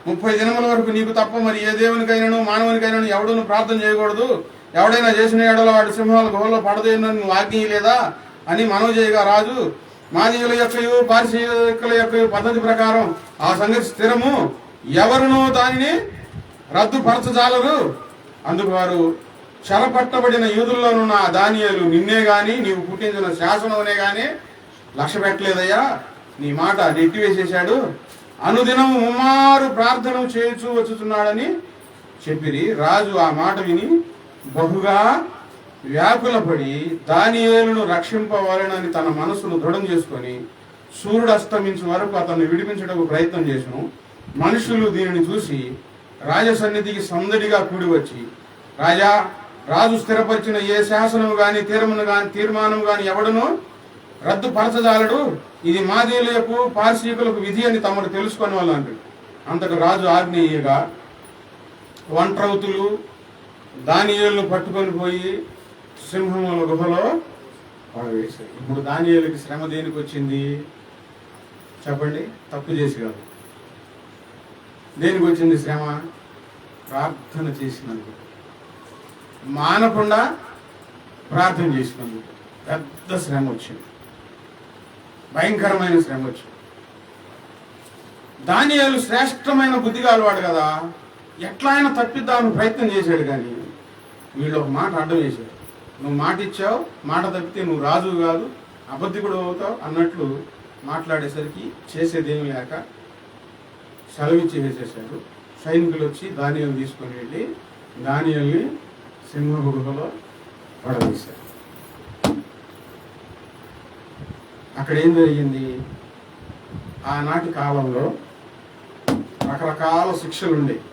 30 దినముల వరకు నీకు తప్ప మరి ఏ దేవునికైనాను మానవునికైనాను ఎవడును ప్రార్థన చేయకూడదు, ఎవడైనా చేసిన ఏడలో వాడి సింహాల గుహలో పడదేనని నువ్వు ఆజ్ఞలేదా అని మనవి చేయగా రాజు మాదీయుల యొక్కయు పారిసీయుల యొక్క పద్ధతి ప్రకారం ఆ సంగతి స్థిరము, ఎవరునూ దానిని రద్దుపరచజాలరు. అందుకు వారు చెరపట్టబడిన యూదుల్లోనున్న ఆ దానియేలు నిన్నే గాని నీవు పుట్టించిన శాసనమునే గాని లక్ష్య పెట్టలేదయ్యా, నీ మాట నెట్టివేసేశాడు, అనుదినము ముమ్మారు ప్రార్థన చేయుచూ వచ్చుతున్నాడని చెప్పిరి. రాజు ఆ మాట విని బహుగా వ్యాకులపడి దానియేలును రక్షింపవాలనని తన మనసును దృఢం చేసుకొని సూర్యుడు అస్తమించే వరకు అతన్ని విడిపించడానికి ప్రయత్నం చేసెను. మనుషులు దీనిని చూసి రాజసన్నిధికి సందడిగా కూడి వచ్చి, రాజా, రాజు స్థిరపరిచిన ఏ శాసనం గాని తీర్మానం గాని ఎవడను రద్దుపరచజాలడు, ఇది మాదీయులకు పార్సీకులకు విధి అని తమను తెలుసుకునే వాళ్ళు అంటాడు. అంతకు రాజు ఆజ్ఞేయగా ఒంట్రౌతులు దానియేలును పట్టుకొని పోయి సింహముల గుహలో పడవేశారు. ఇప్పుడు దానియేలుకి శ్రమ దేనికి వచ్చింది చెప్పండి? తప్పు చేసి కాదు. దేనికి వచ్చింది శ్రమ? ప్రార్థన చేసినందుకు, మానకుండా ప్రార్థన చేసినందుకు పెద్ద శ్రమ వచ్చింది, భయంకరమైన శ్రమ వచ్చింది. దానియేలు శ్రేష్టమైన బుద్ధిగా అలవాడు కదా, ఎట్లా అయినా తప్పిద్దామని ప్రయత్నం చేశాడు. కానీ వీళ్ళు ఒక మాట అడ్డం వేశారు. నువ్వు మాట ఇచ్చావు, మాట తప్పితే నువ్వు రాజు కాదు, అబద్ధికుడు అవుతావు అన్నట్లు మాట్లాడేసరికి చేసేదేమి లేక సెలవిచ్చి వేసేశాడు. సైనికులు వచ్చి దానియేలు తీసుకొని వెళ్ళి దానియేలుని సింహపు గుహలో పడవేశారు. అక్కడ ఏం జరిగింది? ఆనాటి కాలంలో రకరకాల శిక్షలు ఉండేవి,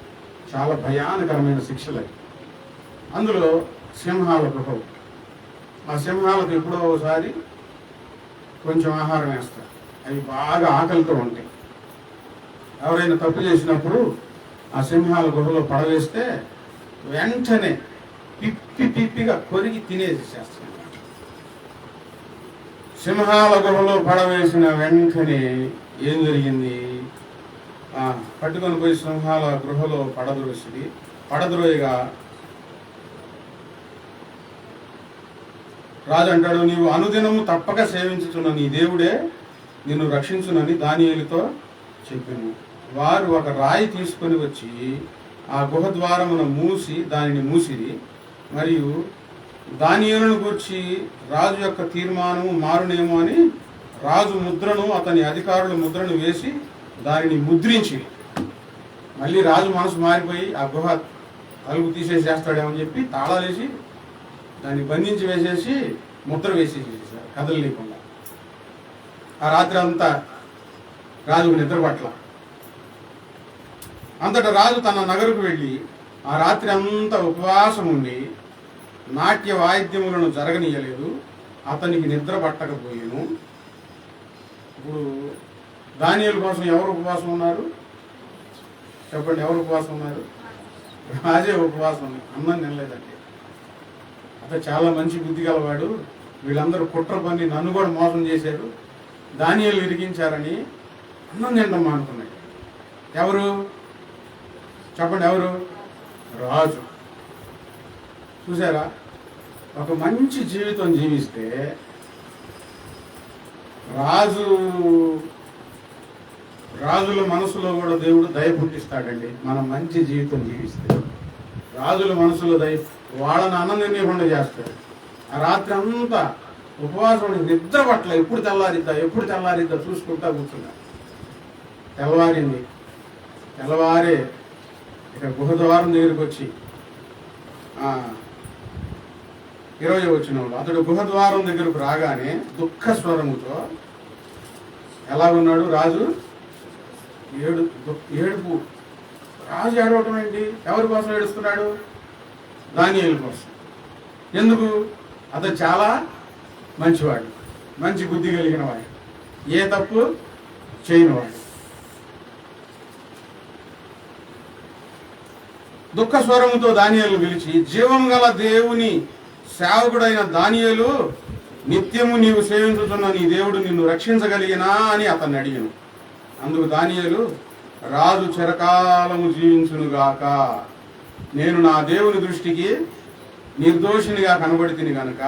చాలా భయానకరమైన శిక్షలు అవి. అందులో సింహాల గుహలు. ఆ సింహాలకు ఎప్పుడో ఒకసారి కొంచెం ఆహారం వేస్తారు, అవి బాగా ఆకలితో ఉంటాయి. ఎవరైనా తప్పు చేసినప్పుడు ఆ సింహాల గుహలో పడవేస్తే వెంటనే పిప్పిగా కొరికి తినేసేస్తారు. సింహాల గుహలో పడవేసిన వెంటనే ఏం జరిగింది? పట్టుకొని పోయి సింహాల గృహలో పడద్రోయగా రాజు అంటాడు, నీవు అనుదినము తప్పక సేవించుచున్న నీ దేవుడే నిన్ను రక్షించునని దానియేలుతో చెప్పాను. వారు ఒక రాయి తీసుకొని వచ్చి ఆ గుహ ద్వారమున దానిని మూసిరి. మరియు దానియేలును గూర్చి రాజు యొక్క తీర్మానము మారునేమో అని రాజు ముద్రను, అతని అధికారుల ముద్రను వేసి దానిని ముద్రించి, మళ్ళీ రాజు మనసు మారిపోయి ఆ గుహ తలుపు తీసేసేస్తాడేమని చెప్పి తాళాలేసి దాన్ని బంధించి వేసేసి ముద్ర వేసేసేసారు కదలలేకుండా. ఆ రాత్రి అంతా రాజుకు నిద్ర పట్ల. అంతటా రాజు తన నగరుకు వెళ్ళి ఆ రాత్రి అంతా ఉపవాసం ఉండి నాట్య వాయిద్యములను జరగనీయలేదు. అతనికి నిద్ర పట్టకపోయాను. ఇప్పుడు దానియేలు కోసం ఎవరు ఉపవాసం ఉన్నారు చెప్పండి? ఎవరు ఉపవాసం ఉన్నారు? రాజే ఉపవాసం. అన్నం తినలేదండి. అతను చాలా మంచి బుద్ధి గలవాడు. వీళ్ళందరూ కుట్ర పని నన్ను కూడా మోసం చేశారు, దానియేలు ఇరిగించారని అన్నం తినడం మానుకున్నాడు. ఎవరు చెప్పండి? ఎవరు? రాజు. చూసారా? ఒక మంచి జీవితం జీవిస్తే రాజుల మనసులో కూడా దేవుడు దయ పుట్టిస్తాడండి. మనం మంచి జీవితం జీవిస్తే రాజుల మనసులో దయ, వాళ్ళని అన్నం తినేకుండా చేస్తాడు. ఆ రాత్రి అంతా ఉపవాసం నిద్ర పట్ల ఎప్పుడు తెల్లారిద్దా చూసుకుంటా కూర్చున్నా. తెల్లవారింది. తెల్లవారే ఇక గుహ ద్వారం దగ్గరికి వచ్చి 20వ వచనంలో అతడు గుహ ద్వారం దగ్గరకు రాగానే దుఃఖ స్వరముతో ఎలా ఉన్నాడు రాజు? ఏడుపు. రాజు ఏడవటం ఏంటి? ఎవరి కోసం ఏడుస్తున్నాడు? దానియేలు కోసం. ఎందుకు? అతను చాలా మంచివాడు, మంచి బుద్ధి కలిగిన వాడు, ఏ తప్పు చేయనివాడు. దుఃఖ స్వరముతో దానియేలు పిలిచి, జీవం గల దేవుని సేవకుడైన దానియేలు, నిత్యము నీవు సేవించుతున్న నీ దేవుడు నిన్ను రక్షించగలిగినా అని అతన్ని అడిగాను. అందుకు దానియేలు, రాజు చిరకాలము జీవించునుగాక, నేను నా దేవుని దృష్టికి నిర్దోషినిగా కనబడితిని గనుక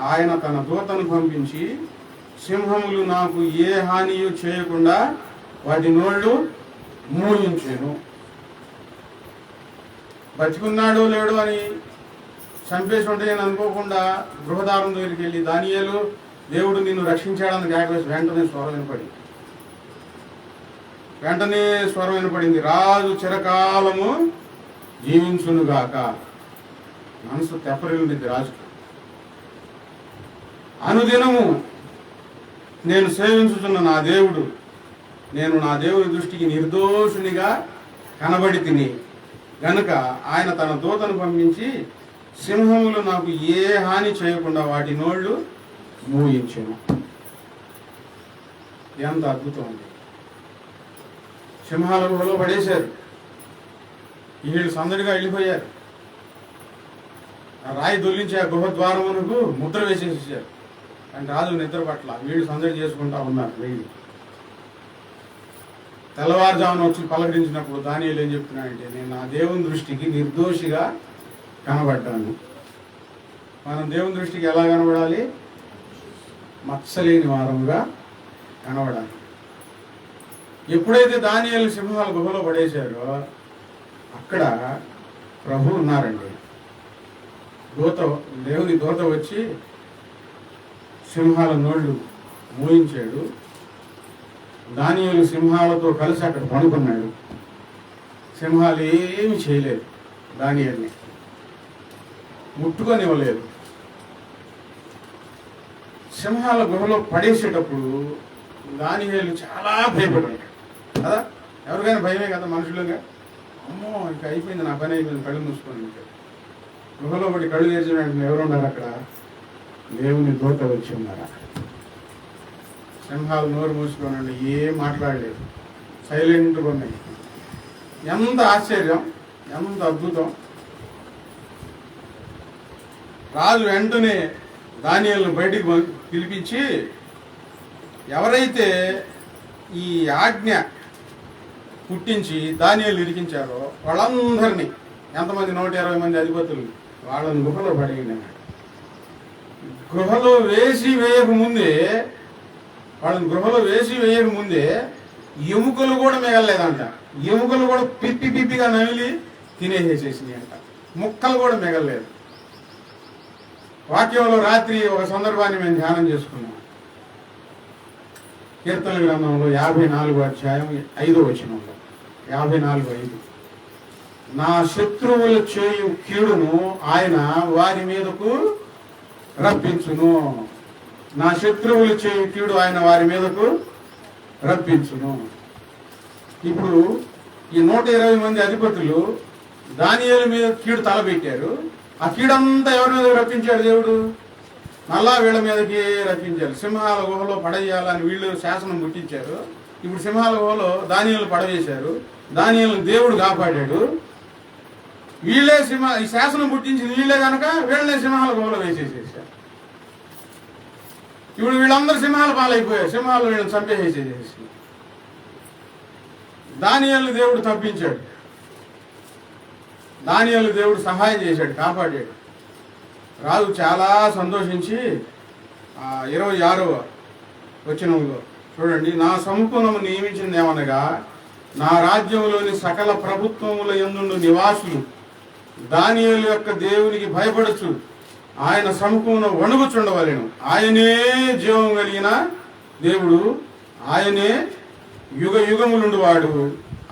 ఆయన తన దూతను పంపించి సింహములు నాకు ఏ హానియు చేయకుండా వాటి నోళ్ళు మూయించాను. బతికున్నాడో లేడో అని చంపేసి ఉంటే నేను అనుకోకుండా గృహదారం దగ్గరికి వెళ్ళి, దానియేలు, దేవుడు నిన్ను రక్షించాడని కేకవేసి వెంటనే స్వరం వినపడింది, రాజు చిరకాలము జీవించునుగాక. మనసు తెప్పరిల్లింది రాజుకు. అనుదినము నేను సేవించుతున్న నా దేవుడు, నేను నా దేవుని దృష్టికి నిర్దోషునిగా కనబడి తిని గనుక ఆయన తన దూతను పంపించి సింహములు నాకు ఏ హాని చేయకుండా వాటి నోళ్ళు మూయించాను. ఎంత అద్భుతం ఉంది! సింహాల గుహలో పడేశారు. వీళ్ళు సందడిగా వెళ్ళిపోయారు. ఆ రాయి దొల్లించి ఆ గుహ ద్వారమునకు ముద్ర వేసేసారు. కానీ రాజు నిద్ర పట్ల. వీళ్ళు సందడి చేసుకుంటా ఉన్నారు. వెళ్ళి తెల్లవారుజామున వచ్చి పలకరించినప్పుడు దానియేలు ఏం చెప్తున్నాడంటే, నేను నా దేవుని దృష్టికి నిర్దోషిగా కనబడ్డాను. మనం దేవుని దృష్టికి ఎలా కనబడాలి? మచ్చలేని వారముగా కనబడాలి. ఎప్పుడైతే దానియేలు సింహాల గుహలో పడేశారో అక్కడ ప్రభు ఉన్నారండి. దేవుని దూత వచ్చి సింహాల నోళ్ళు మూయించాడు. దానియేలు సింహాలతో కలిసి అక్కడ పడుకున్నాడు. సింహాలు ఏమి చేయలేదు, దానియేలుని ముట్టుకొనివ్వలేదు. సింహాల గుహలో పడేసేటప్పుడు దానియేలు చాలా భయపడ్డాడు కదా. ఎవరికైనా భయమే కదా మనుషులుగా. అమ్మో ఇక అయిపోయింది, నా పని అయిపోయింది, కళ్ళు మూసుకొని. గుహలో పడి కళ్ళు తెరిచిన వెంటనే ఎవరున్నారు అక్కడ? దేవుని దూత వచ్చి ఉన్నారు. సింహాలు నోరు మూసుకోనండి, ఏం మాట్లాడలేదు, సైలెంట్గా ఉన్నాయి. ఎంత ఆశ్చర్యం, ఎంత అద్భుతం! రాజు వెంటనే దానియేలును బయటికి పిలిపించి, ఎవరైతే ఈ ఆజ్ఞ పుట్టించి దానియేలు ఇరికించారో వాళ్ళందరినీ, ఎంతమంది 120 మంది అధిపతులు, వాళ్ళని గుహలో పడేయండి. వాళ్ళని గృహలో వేసి వేయక ముందే ఎముకలు కూడా మిగలలేదంట. ఎముకలు కూడా పిప్పిగా నమిలి తినేసేసినాయి అంట, ముక్కలు కూడా మిగలలేదు. వాక్యంలో రాత్రి ఒక సందర్భాన్ని మేము ధ్యానం చేసుకున్నాం. కీర్తన గ్రంథంలో 54వ అధ్యాయం 5వ వచనంలో 54:5, నా శత్రువులు చేయు కీడును ఆయన వారి మీదకు రప్పించును. నా శత్రువులు చేయు కీడు ఆయన వారి మీదకు రప్పించును. ఇప్పుడు ఈ 120 మంది అధిపతులు దానియేలు మీద కీడు తలబెట్టారు. ఆ కీడంతా ఎవరి మీద రప్పించాడు దేవుడు? మళ్ళా వీళ్ళ మీదకి రప్పించారు. సింహాల గుహలో పడేయాలని వీళ్ళు శాసనం పుట్టించారు. ఇప్పుడు సింహాల గుహలో దానియేలు పడవేశారు. దానియేలును దేవుడు కాపాడాడు. వీళ్ళే ఈ శాసనం పుట్టించింది వీళ్ళే కనుక వీళ్ళనే సింహాల గుహలో వేసేసేసారు. ఇప్పుడు వీళ్ళందరూ సింహాల పాలైపోయారు. సింహాలు వీళ్ళని చంపేసేసేసి దానియేలును దేవుడు తప్పించాడు. దానియేలు దేవుడు సహాయం చేశాడు, కాపాడాడు. రాజు చాలా సంతోషించి 26వ వచనంలో చూడండి, నా సముఖమును నియమించింది ఏమనగా నా రాజ్యంలోని సకల ప్రభుత్వముల యందుండు నివాసులు దానియేలు యొక్క దేవునికి భయపడచ్చు ఆయన సముఖమును వణుకుచుండవలెను. ఆయనే జీవం కలిగిన దేవుడు, ఆయనే యుగ యుగములుండు వాడు.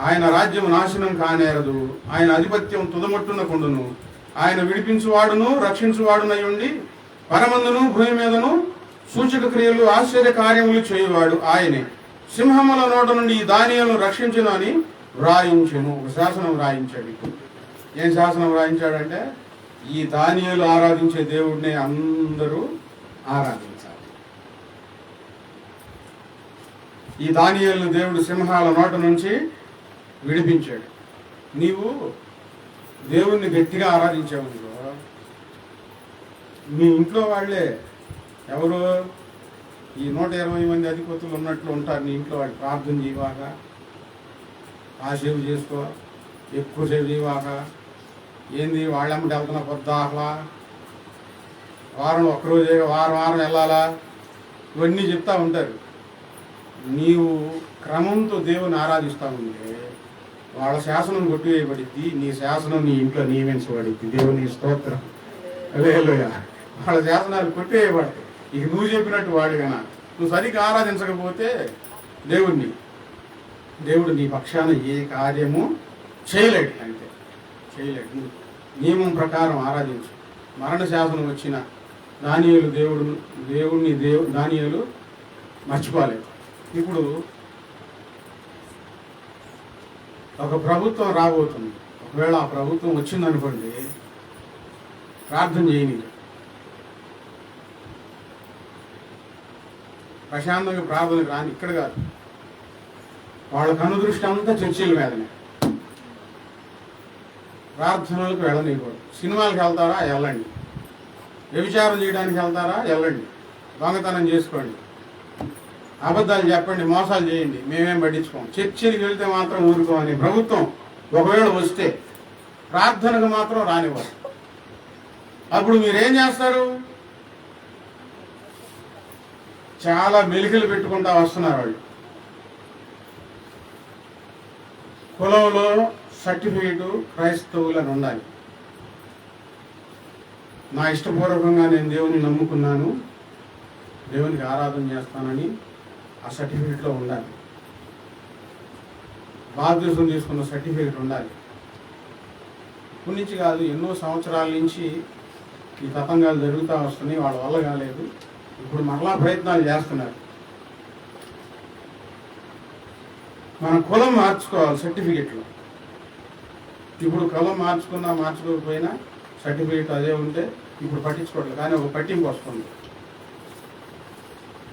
ఆయన రాజ్యం నాశనం కానేరదు. ఆయన ఆధిపత్యం తుదమట్టున కొండును. ఆయన విడిపించువాడును రక్షించువాడునై ఉండి పరమందును భూమి మీదను సూచక క్రియలు ఆశ్చర్య కార్యములు చేయువాడు ఆయనే. సింహముల నోట నుండి ఈ దానియేలును రక్షించును అని వ్రాయించెను. ఒక శాసనం రాయించాడు. ఏం శాసనం రాయించాడంటే ఈ దానియేలు ఆరాధించే దేవుడిని అందరూ ఆరాధించాలి. ఈ దానియేలును దేవుడు సింహాల నోట నుంచి విడిపించాడు. నీవు దేవుణ్ణి గట్టిగా ఆరాధించావు మీ ఇంట్లో వాళ్ళే ఎవరు ఈ 120 మంది అధిపతులు ఉన్నట్లు ఉంటారు. నీ ఇంట్లో వాళ్ళు ప్రార్థన చేయవాక, కాసేపు చేసుకో, ఎక్కువసేపు చేయవాక, ఏంది వాళ్ళమ్మటి వెళ్తున్నా పొద్దాహలా, వారం ఒక్కరోజే వారం వారం వెళ్ళాలా, ఇవన్నీ చెప్తా ఉంటారు. నీవు క్రమంతో దేవుని ఆరాధిస్తూ ఉంటే వాళ్ళ శాసనం కొట్టివేయబడిద్ది, నీ శాసనం నీ ఇంట్లో నియమించబడిద్ది. దేవుని స్తోత్రం. హల్లెలూయా. వాళ్ళ శాసనాలు కొట్టివేయబడతాయి. ఇక నువ్వు చెప్పినట్టు వాడిగా నువ్వు సరిగ్గా ఆరాధించకపోతే దేవుడు నీ పక్షాన ఏ కార్యము చేయలేడు. అంటే చేయలేడు. నియమం ప్రకారం ఆరాధించు. మరణ శాసనం వచ్చిన దానియేలు మర్చిపోలేదు. ఇప్పుడు ఒక ప్రభుత్వం రాబోతుంది. ఒకవేళ ఆ ప్రభుత్వం వచ్చిందనుకోండి, ప్రార్థన చేయని, ప్రశాంతంగా ప్రార్థనకు రాని. ఇక్కడ కాదు, వాళ్ళ కనుదృష్టి అంతా చర్చిల మీదనే. ప్రార్థనలకు వెళ్ళనివ్వకూడదు. సినిమాలకు వెళ్తారా? వెళ్ళండి. వ్యభిచారం చేయడానికి వెళ్తారా? వెళ్ళండి. దొంగతనం చేసుకోండి, అబద్ధాలు చెప్పండి, మోసాలు చేయండి, మేమేం పట్టించుకోం. చర్చిలకు వెళ్తే మాత్రం ఊరుకోమని ప్రభుత్వం ఒకవేళ వస్తే ప్రార్థనకు మాత్రం రానివ్వరు. అప్పుడు మీరేం చేస్తారు? చాలా మెలికలు పెట్టుకుంటా వస్తున్నారు వాళ్ళు. కులంలో సర్టిఫికేటు క్రైస్తవులను ఉండాలి. నా ఇష్టపూర్వకంగా నేను దేవుని నమ్ముకున్నాను, దేవునికి ఆరాధన చేస్తానని ఆ సర్టిఫికేట్లో ఉండాలి. బాప్తిసం తీసుకున్న సర్టిఫికేట్ ఉండాలి. ఇప్పటి నుంచి కాదు, ఎన్నో సంవత్సరాల నుంచి ఈ తతంగాలు జరుగుతూ వస్తున్నాయి. వాళ్ళ వల్ల కాలేదు. ఇప్పుడు మరలా ప్రయత్నాలు చేస్తున్నారు. మన కులం మార్చుకోవాలి సర్టిఫికేట్లో. ఇప్పుడు కులం మార్చుకున్నా మార్చుకోకపోయినా సర్టిఫికేట్ అదే ఉంటే ఇప్పుడు పట్టించుకోవట్లేదు. కానీ ఒక పట్టింపు వస్తుంది.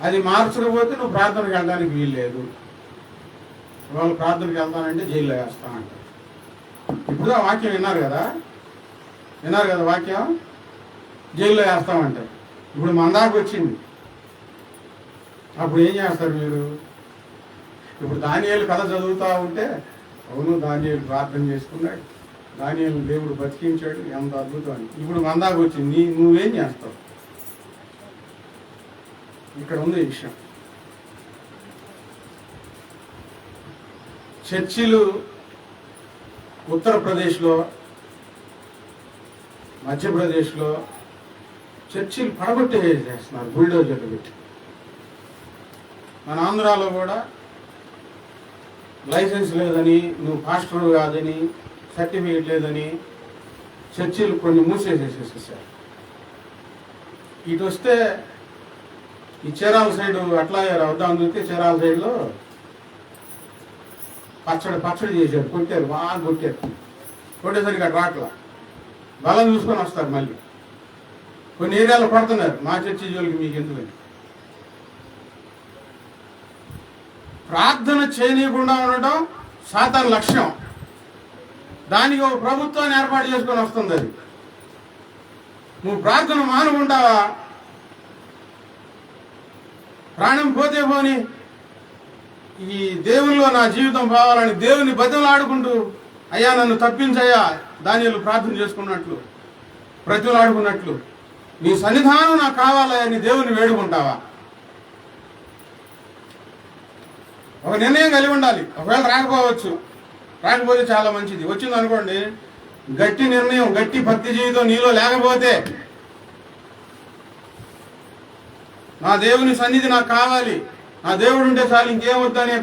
అది మార్చకపోతే నువ్వు ప్రార్థనకు వెళ్ళడానికి వీల్లేదు. వాళ్ళు ప్రార్థనకి వెళ్తానంటే జైల్లో వేస్తానంట. ఇప్పుడు ఆ వాక్యం విన్నారు కదా వాక్యం, జైల్లో వేస్తామంటారు. ఇప్పుడు మన దాకా వచ్చింది. అప్పుడు ఏం చేస్తారు మీరు? ఇప్పుడు దానియేలు కథ చదువుతూ ఉంటే, అవును దానియేలు ప్రార్థన చేసుకున్నాడు, దానియేలు దేవుడు బతికించాడు, ఎంత అద్భుతం అని. ఇప్పుడు మన దాకా వచ్చింది. నువ్వేం చేస్తావు? ఇక్కడ ఉంది ఈ విషయం. చర్చిలు ఉత్తరప్రదేశ్లో మధ్యప్రదేశ్లో చర్చిలు పడగొట్టేసేస్తున్నారు బుల్డోజర్లు పెట్టి. మన ఆంధ్రాలో కూడా లైసెన్స్ లేదని, నువ్వు పాస్టర్ కాదని, సర్టిఫికేట్ లేదని చర్చిలు కొన్ని మూసేసేసేసారు. ఇటు వస్తే ఈ చీరాల సైడ్ అట్లా వద్దాం చూస్తే చీరాల సైడ్లో పచ్చడి చేశారు, కొట్టారు, బాగా కొట్టారు. కొట్టేసరికి అటు రాట్లా బలం చూసుకొని వస్తారు. మళ్ళీ కొన్ని ఏరియాలో పడుతున్నారు, మా చర్చి జోలికి మీకు ఎందుకని. ప్రార్థన చేయనీయకుండా ఉండటం సాతాను లక్ష్యం. దానికి ఒక ప్రభుత్వాన్ని ఏర్పాటు చేసుకొని వస్తుంది. అది నువ్వు ప్రార్థన మానుకుంటావా? ప్రాణం పోతే పోని, ఈ దేవుల్లో నా జీవితం పోవాలని దేవుని బతిమలాడుకుంటూ, అయ్యా నన్ను తప్పించయ్యా, దానిలో ప్రార్థన చేసుకున్నట్లు, ప్రతిలాడుకున్నట్లు, నీ సన్నిధానం నాకు కావాలని దేవుని వేడుకుంటావా? ఒక నిర్ణయం కలిగి ఉండాలి. ఒకవేళ రాకపోవచ్చు, రాకపోతే చాలా మంచిది. వచ్చింది అనుకోండి, గట్టి నిర్ణయం, గట్టి భక్తి జీవితం నీలో లేకపోతే, నా దేవుని సన్నిధి నాకు కావాలి, నా దేవుడు ఉంటే చాలు, ఇంకేమొద్దనే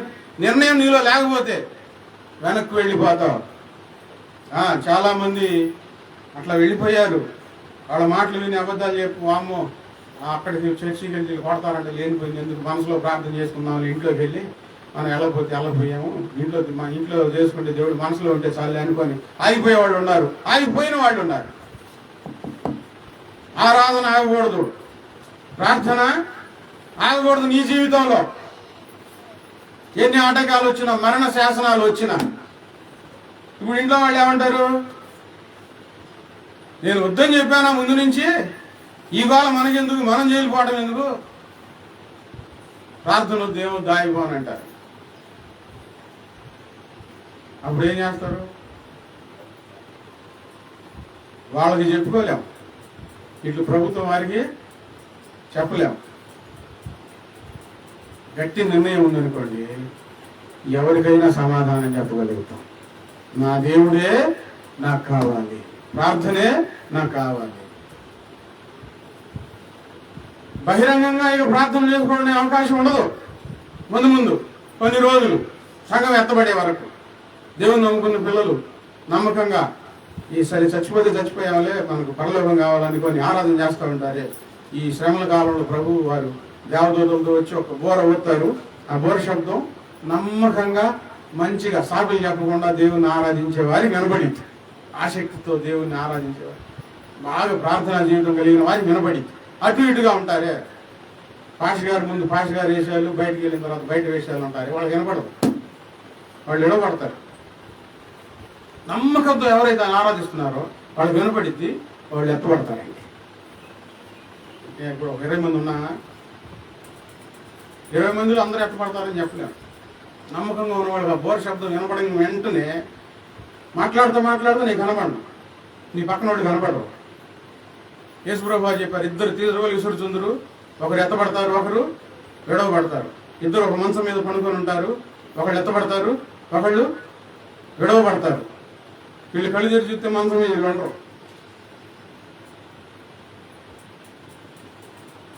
నిర్ణయం నీలో లేకపోతే వెనక్కి వెళ్ళిపోతావు. చాలామంది అట్లా వెళ్ళిపోయారు. వాళ్ళ మాటలు విని అబద్ధాలు చెప్పు, వామ్మో అక్కడికి చర్చికి వెళ్ళి కొడతారంటే లేనిపోయింది, ఎందుకు మనసులో ప్రార్థన చేసుకున్నాం, ఇంట్లోకి వెళ్ళి మనం వెళ్ళపోయాము, మా ఇంట్లో చేసుకుంటే దేవుడు మనసులో ఉంటే చాలు అనుకొని ఆగిపోయేవాళ్ళు ఉన్నారు, ఆగిపోయిన వాళ్ళు ఉన్నారు. ఆరాధన ఆగకూడదు, ప్రార్థన ఆగకూడదు. నీ జీవితంలో ఎన్ని ఆటంకాలు వచ్చినా, మరణ శాసనాలు వచ్చినా, ఇప్పుడు ఇంట్లో వాళ్ళు ఏమంటారు, నేను వద్దని చెప్పానా ముందు నుంచి, ఈ కాలం మనకెందుకు, మనం చేయకపోవడం ఎందుకు, ప్రార్థన దేవుడు దాగిపోనంటారు. అప్పుడు ఏం చేస్తారు? వాళ్ళకి చెప్పుకోలేం, ఇట్లు ప్రభుత్వం వారికి చెప్పలేం. గట్టి నిర్ణయం ఉందనుకోండి, ఎవరికైనా సమాధానం చెప్పగలుగుతాం. నా దేవుడే నాకు కావాలి, ప్రార్థనే నాకు కావాలి. బహిరంగంగా ఇక ప్రార్థన చేసుకోవడం అవకాశం ఉండదు. ముందు కొన్ని రోజులు సంఘం ఎత్తబడే వరకు దేవుని నమ్ముకున్న పిల్లలు నమ్మకంగా ఈసారి చచ్చిపోతే చచ్చిపోయామలే, మనకు పరలోకం కావాలనుకొని ఆరాధన చేస్తూ ఉంటారే. ఈ శ్రమల కాలంలో ప్రభువు వారు దేవదూతలతో వచ్చి ఒక బోర ఊతారు. ఆ బోర శబ్దం నమ్మకంగా మంచిగా సాకులు చెప్పకుండా దేవుని ఆరాధించే వారికి వినబడి, ఆసక్తితో దేవుని ఆరాధించేవారు, బాగా ప్రార్థనా జీవితం కలిగిన వారికి వినబడి, అటు ఇటుగా ఉంటారే. పాష గారు ముందు పాష గారు వేషాలు, బయటకు వెళ్ళిన తర్వాత బయట వేషాలు ఉంటారు, వాళ్ళకి వినపడదు, వాళ్ళు ఇడబడతారు. నమ్మకంతో ఎవరైతే ఆరాధిస్తున్నారో వాళ్ళు వినపడిద్ది, వాళ్ళు ఎత్తబడతారండి. ఇప్పుడు 20 మంది ఉన్నా, 20 మందిలో అందరూ ఎత్తపడతారని చెప్పలేము. నమ్మకంగా ఉన్నవాళ్ళు ఆ బోర్ శబ్దం వినపడిన వెంటనే మాట్లాడుతూ నీకు కనపడను, నీ పక్కన వాడు కనపడరు. యేసుప్రభువు చెప్పారు, ఇద్దరు తీరువలు విసురుచుందరు, ఒకరు ఎత్తపడతారు, ఒకరు విడవబడతారు. ఇద్దరు ఒక మంచం మీద పడుకొని ఉంటారు, ఒకళ్ళు ఎత్తపడతారు, ఒకళ్ళు విడవబడతారు. వీళ్ళు కళ్ళు తెరిచి చూస్తే మంచం మీద ఉండరు.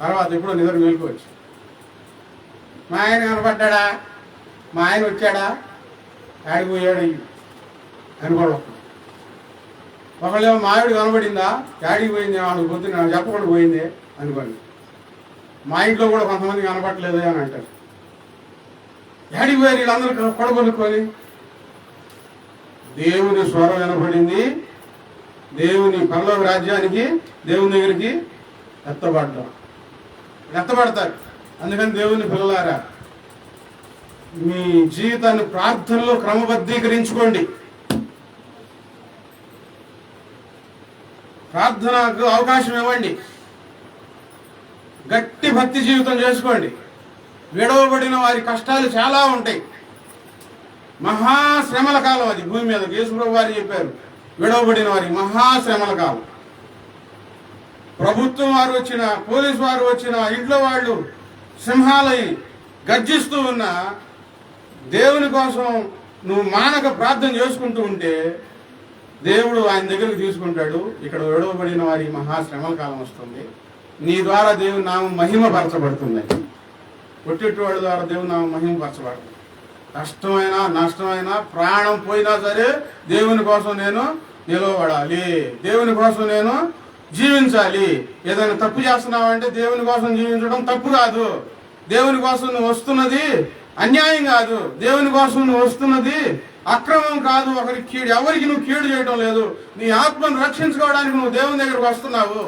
తర్వాత ఎప్పుడో నిద్ర మేలుకోవచ్చు. మా ఆయన కనపడ్డా, మా ఆయన వచ్చాడా, ఆడిపోయాడు అనుకోవడం. ఒకళ్ళేమో మా ఆవిడ కనబడిందా, డాడీకి పోయింది, వాళ్ళకి పొద్దున్న నాకు చెప్పకుండా పోయింది అనుకోండి. మా ఇంట్లో కూడా కొంతమంది కనపడలేదు అని అంటారు. డాడీకి పోయారు వీళ్ళందరూ కొడగొనుక్కొని. దేవుని స్వరం వినపడింది, దేవుని పరలోక రాజ్యానికి, దేవుని దగ్గరికి ఎత్తబడతారు. అందుకని దేవుని పిల్లలారా, మీ జీవితాన్ని ప్రార్థనలో క్రమబద్ధీకరించుకోండి. ప్రార్థనకు అవకాశం ఇవ్వండి. గట్టి భక్తి జీవితం చేసుకోండి. విడవబడిన వారి కష్టాలు చాలా ఉంటాయి. మహాశ్రమల కాలం అది భూమి మీద. యేసుప్రభువు వారు చెప్పారు, విడవబడిన వారి మహాశ్రమల కాలం. ప్రభుత్వం వారు వచ్చిన, పోలీసు వారు వచ్చిన, ఇంట్లో వాళ్ళు సింహాలై గర్జిస్తూ ఉన్న, దేవుని కోసం నువ్వు మానక ప్రార్థన చేసుకుంటూ ఉంటే దేవుడు ఆయన దగ్గరికి తీసుకుంటాడు. ఇక్కడ విడవబడిన వారి మహాశ్రమల కాలం వస్తుంది, నీ ద్వారా దేవుని నామం మహిమపరచబడుతుంది. కొట్టేటి వాడి ద్వారా దేవుని నామం మహిమపరచబడుతుంది. కష్టమైనా నష్టమైనా ప్రాణం పోయినా సరే దేవుని కోసం నేను నిలవబడాలి, దేవుని కోసం నేను జీవించాలి. ఏదైనా తప్పు చేస్తున్నావంటే దేవుని కోసం జీవించడం తప్పు కాదు. దేవుని కోసం నువ్వు వస్తున్నది అన్యాయం కాదు. దేవుని కోసం నువ్వు వస్తున్నది అక్రమం కాదు. ఒకరికి కీడు, ఎవరికి నువ్వు కీడు చేయడం లేదు. నీ ఆత్మను రక్షించుకోవడానికి నువ్వు దేవుని దగ్గరకు వస్తున్నావు.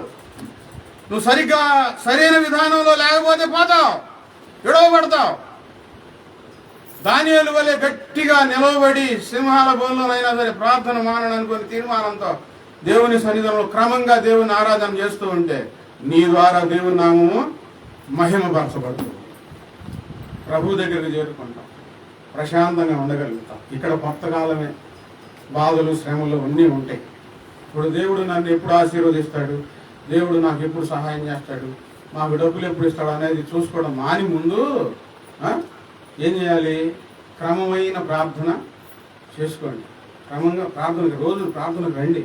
నువ్వు సరిగ్గా సరైన విధానంలో లేకపోతే పోతావు, విడవబడతావు. దానియేలు వలె గట్టిగా నిలవబడి సింహాల బోన్లోనైనా సరే ప్రార్థన మాననుకుని తీర్మానంతో దేవుని సన్నిధిలో క్రమంగా దేవుని ఆరాధన చేస్తూ ఉంటే నీ ద్వారా దేవుని నామము మహిమపరచబడుతుంది. ప్రభు దగ్గరికి చేరుకుంటాం, ప్రశాంతంగా ఉండగలుగుతాం. ఇక్కడ కొత్త కాలమే, బాధలు శ్రమలు అన్నీ ఉంటాయి. ఇప్పుడు దేవుడు నన్ను ఎప్పుడు ఆశీర్వదిస్తాడు, దేవుడు నాకు ఎప్పుడు సహాయం చేస్తాడు, మాకు డబ్బులు ఎప్పుడు ఇస్తాడు అనేది చూసుకోవడం మాని ముందు ఏం చేయాలి? క్రమమైన ప్రార్థన చేసుకోండి. క్రమంగా ప్రార్థనకి, రోజు ప్రార్థనకు రండి.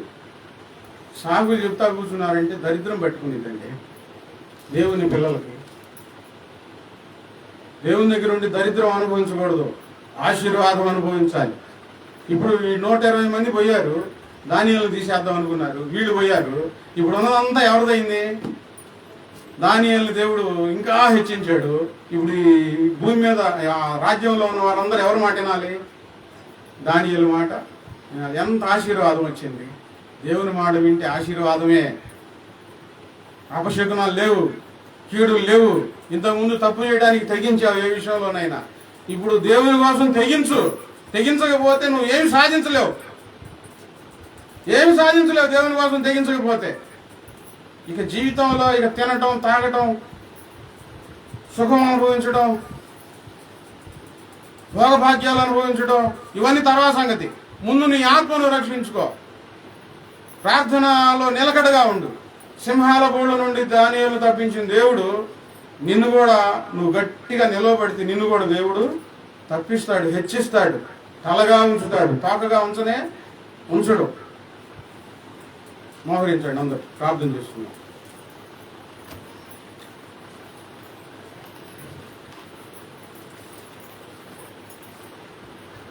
సాగులు చెప్తా కూర్చున్నారంటే దరిద్రం పట్టుకునేదండి. దేవుని పిల్లలకి దేవుని దగ్గర ఉండి దరిద్రం అనుభవించకూడదు, ఆశీర్వాదం అనుభవించాలి. ఇప్పుడు ఈ 120 మంది పోయారు, దానియేలును తీసేద్దాం అనుకున్నారు, వీళ్ళు పోయారు. ఇప్పుడు ఉన్నదంతా ఎవరిదైంది? దానియేలును దేవుడు ఇంకా హెచ్చించాడు. ఇప్పుడు ఈ భూమి మీద రాజ్యంలో ఉన్న వారందరూ ఎవరి మాట వినాలి? దానియేలు మాట. ఎంత ఆశీర్వాదం వచ్చింది! దేవుని మాట వింటే ఆశీర్వాదమే. అపశకునాలు లేవు, కీడులు లేవు. ఇంతకుముందు తప్పు చేయడానికి తెగించావు ఏ విషయంలోనైనా. ఇప్పుడు దేవుని కోసం తెగించు. తెగించకపోతే నువ్వు ఏమి సాధించలేవు, ఏమి సాధించలేవు దేవుని కోసం తెగించకపోతే. ఇక జీవితంలో ఇక తినటం, తాగటం, సుఖం అనుభవించడం, భోగభాగ్యాలు అనుభవించడం ఇవన్నీ తర్వాత సంగతి. ముందు నీ ఆత్మను రక్షించుకో, ప్రార్థనలో నిలకడగా ఉండు. సింహాల బోళ్ళ నుండి దానియేలును తప్పించిన దేవుడు నిన్ను కూడా, నువ్వు గట్టిగా నిలవబడితే నిన్ను కూడా దేవుడు తప్పిస్తాడు, హెచ్చిస్తాడు, తలగా ఉంచుతాడు, తోకగా ఉంచడు. మోహరించండి, అందరూ ప్రార్థన చేస్తున్నాం.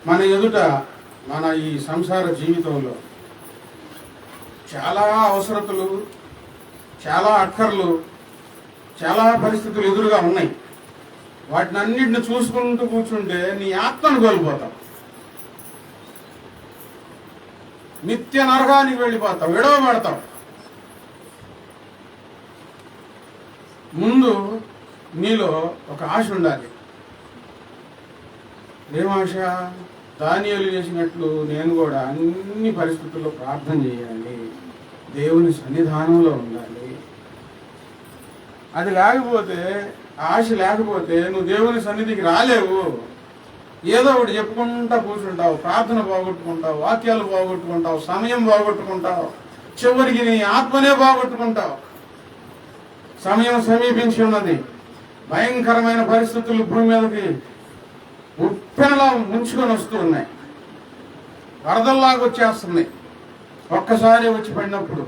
మన ఎదుట, మన ఈ సంసార జీవితంలో చాలా అవసరతలు, చాలా అక్కర్లు, చాలా పరిస్థితులు ఎదురుగా ఉన్నాయి. వాటిని అన్నింటిని చూసుకుంటూ కూర్చుంటే నీ ఆత్మను కోల్పోతావు, నిత్య నరకానికి వెళ్ళిపోతావు, విడవబడతావు. ముందు నీలో ఒక ఆశ ఉండాలి. ఏమాశ? దానియేలు చేసినట్లు నేను కూడా అన్ని పరిస్థితుల్లో ప్రార్థన చేయాలి, దేవుని సన్నిధానంలో ఉండాలి. అది లేకపోతే, ఆశ లేకపోతే నువ్వు దేవుని సన్నిధికి రాలేవు. ఏదో ఒకటి చెప్పుకుంటా కూర్చుంటావు, ప్రార్థన పోగొట్టుకుంటావు, వాక్యాలు పోగొట్టుకుంటావు, సమయం పోగొట్టుకుంటావు, చివరికి నీ ఆత్మనే పోగొట్టుకుంటావు. సమయం సమీపించి ఉన్నది. భయంకరమైన పరిస్థితులు భూమి మీదకి ఉప్పెనలా ముంచుకొని వస్తూ ఉన్నాయి, వరదల్లాగా వచ్చేస్తున్నాయి. ఒక్కసారి వచ్చి పడినప్పుడు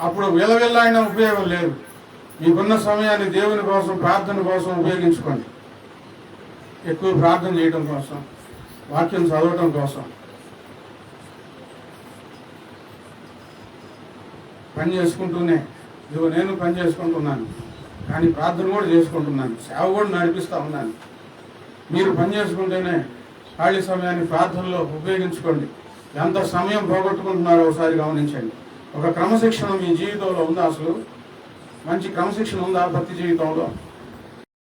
అప్పుడు విలవిల్లాడిన ఉపయోగం లేదు. మీకున్న సమయాన్ని దేవుని కోసం, ప్రార్థన కోసం ఉపయోగించుకోండి. ఎక్కువ ప్రార్థన చేయడం కోసం, వాక్యం చదవటం కోసం. పని చేసుకుంటూనే, ఇదిగో నేను పని చేసుకుంటున్నాను, కానీ ప్రార్థన కూడా చేసుకుంటున్నాను, సేవ కూడా నడిపిస్తూ ఉన్నాను. మీరు పని చేసుకుంటేనే ఖాళీ సమయాన్ని ప్రార్థనలో ఉపయోగించుకోండి. ఎంత సమయం పోగొట్టుకుంటున్నారో ఒకసారి గమనించండి. ఒక క్రమశిక్షణ మీ జీవితంలో ఉందా? అసలు మంచి క్రమశిక్షణ ఉందా ప్రతి జీవితంలో?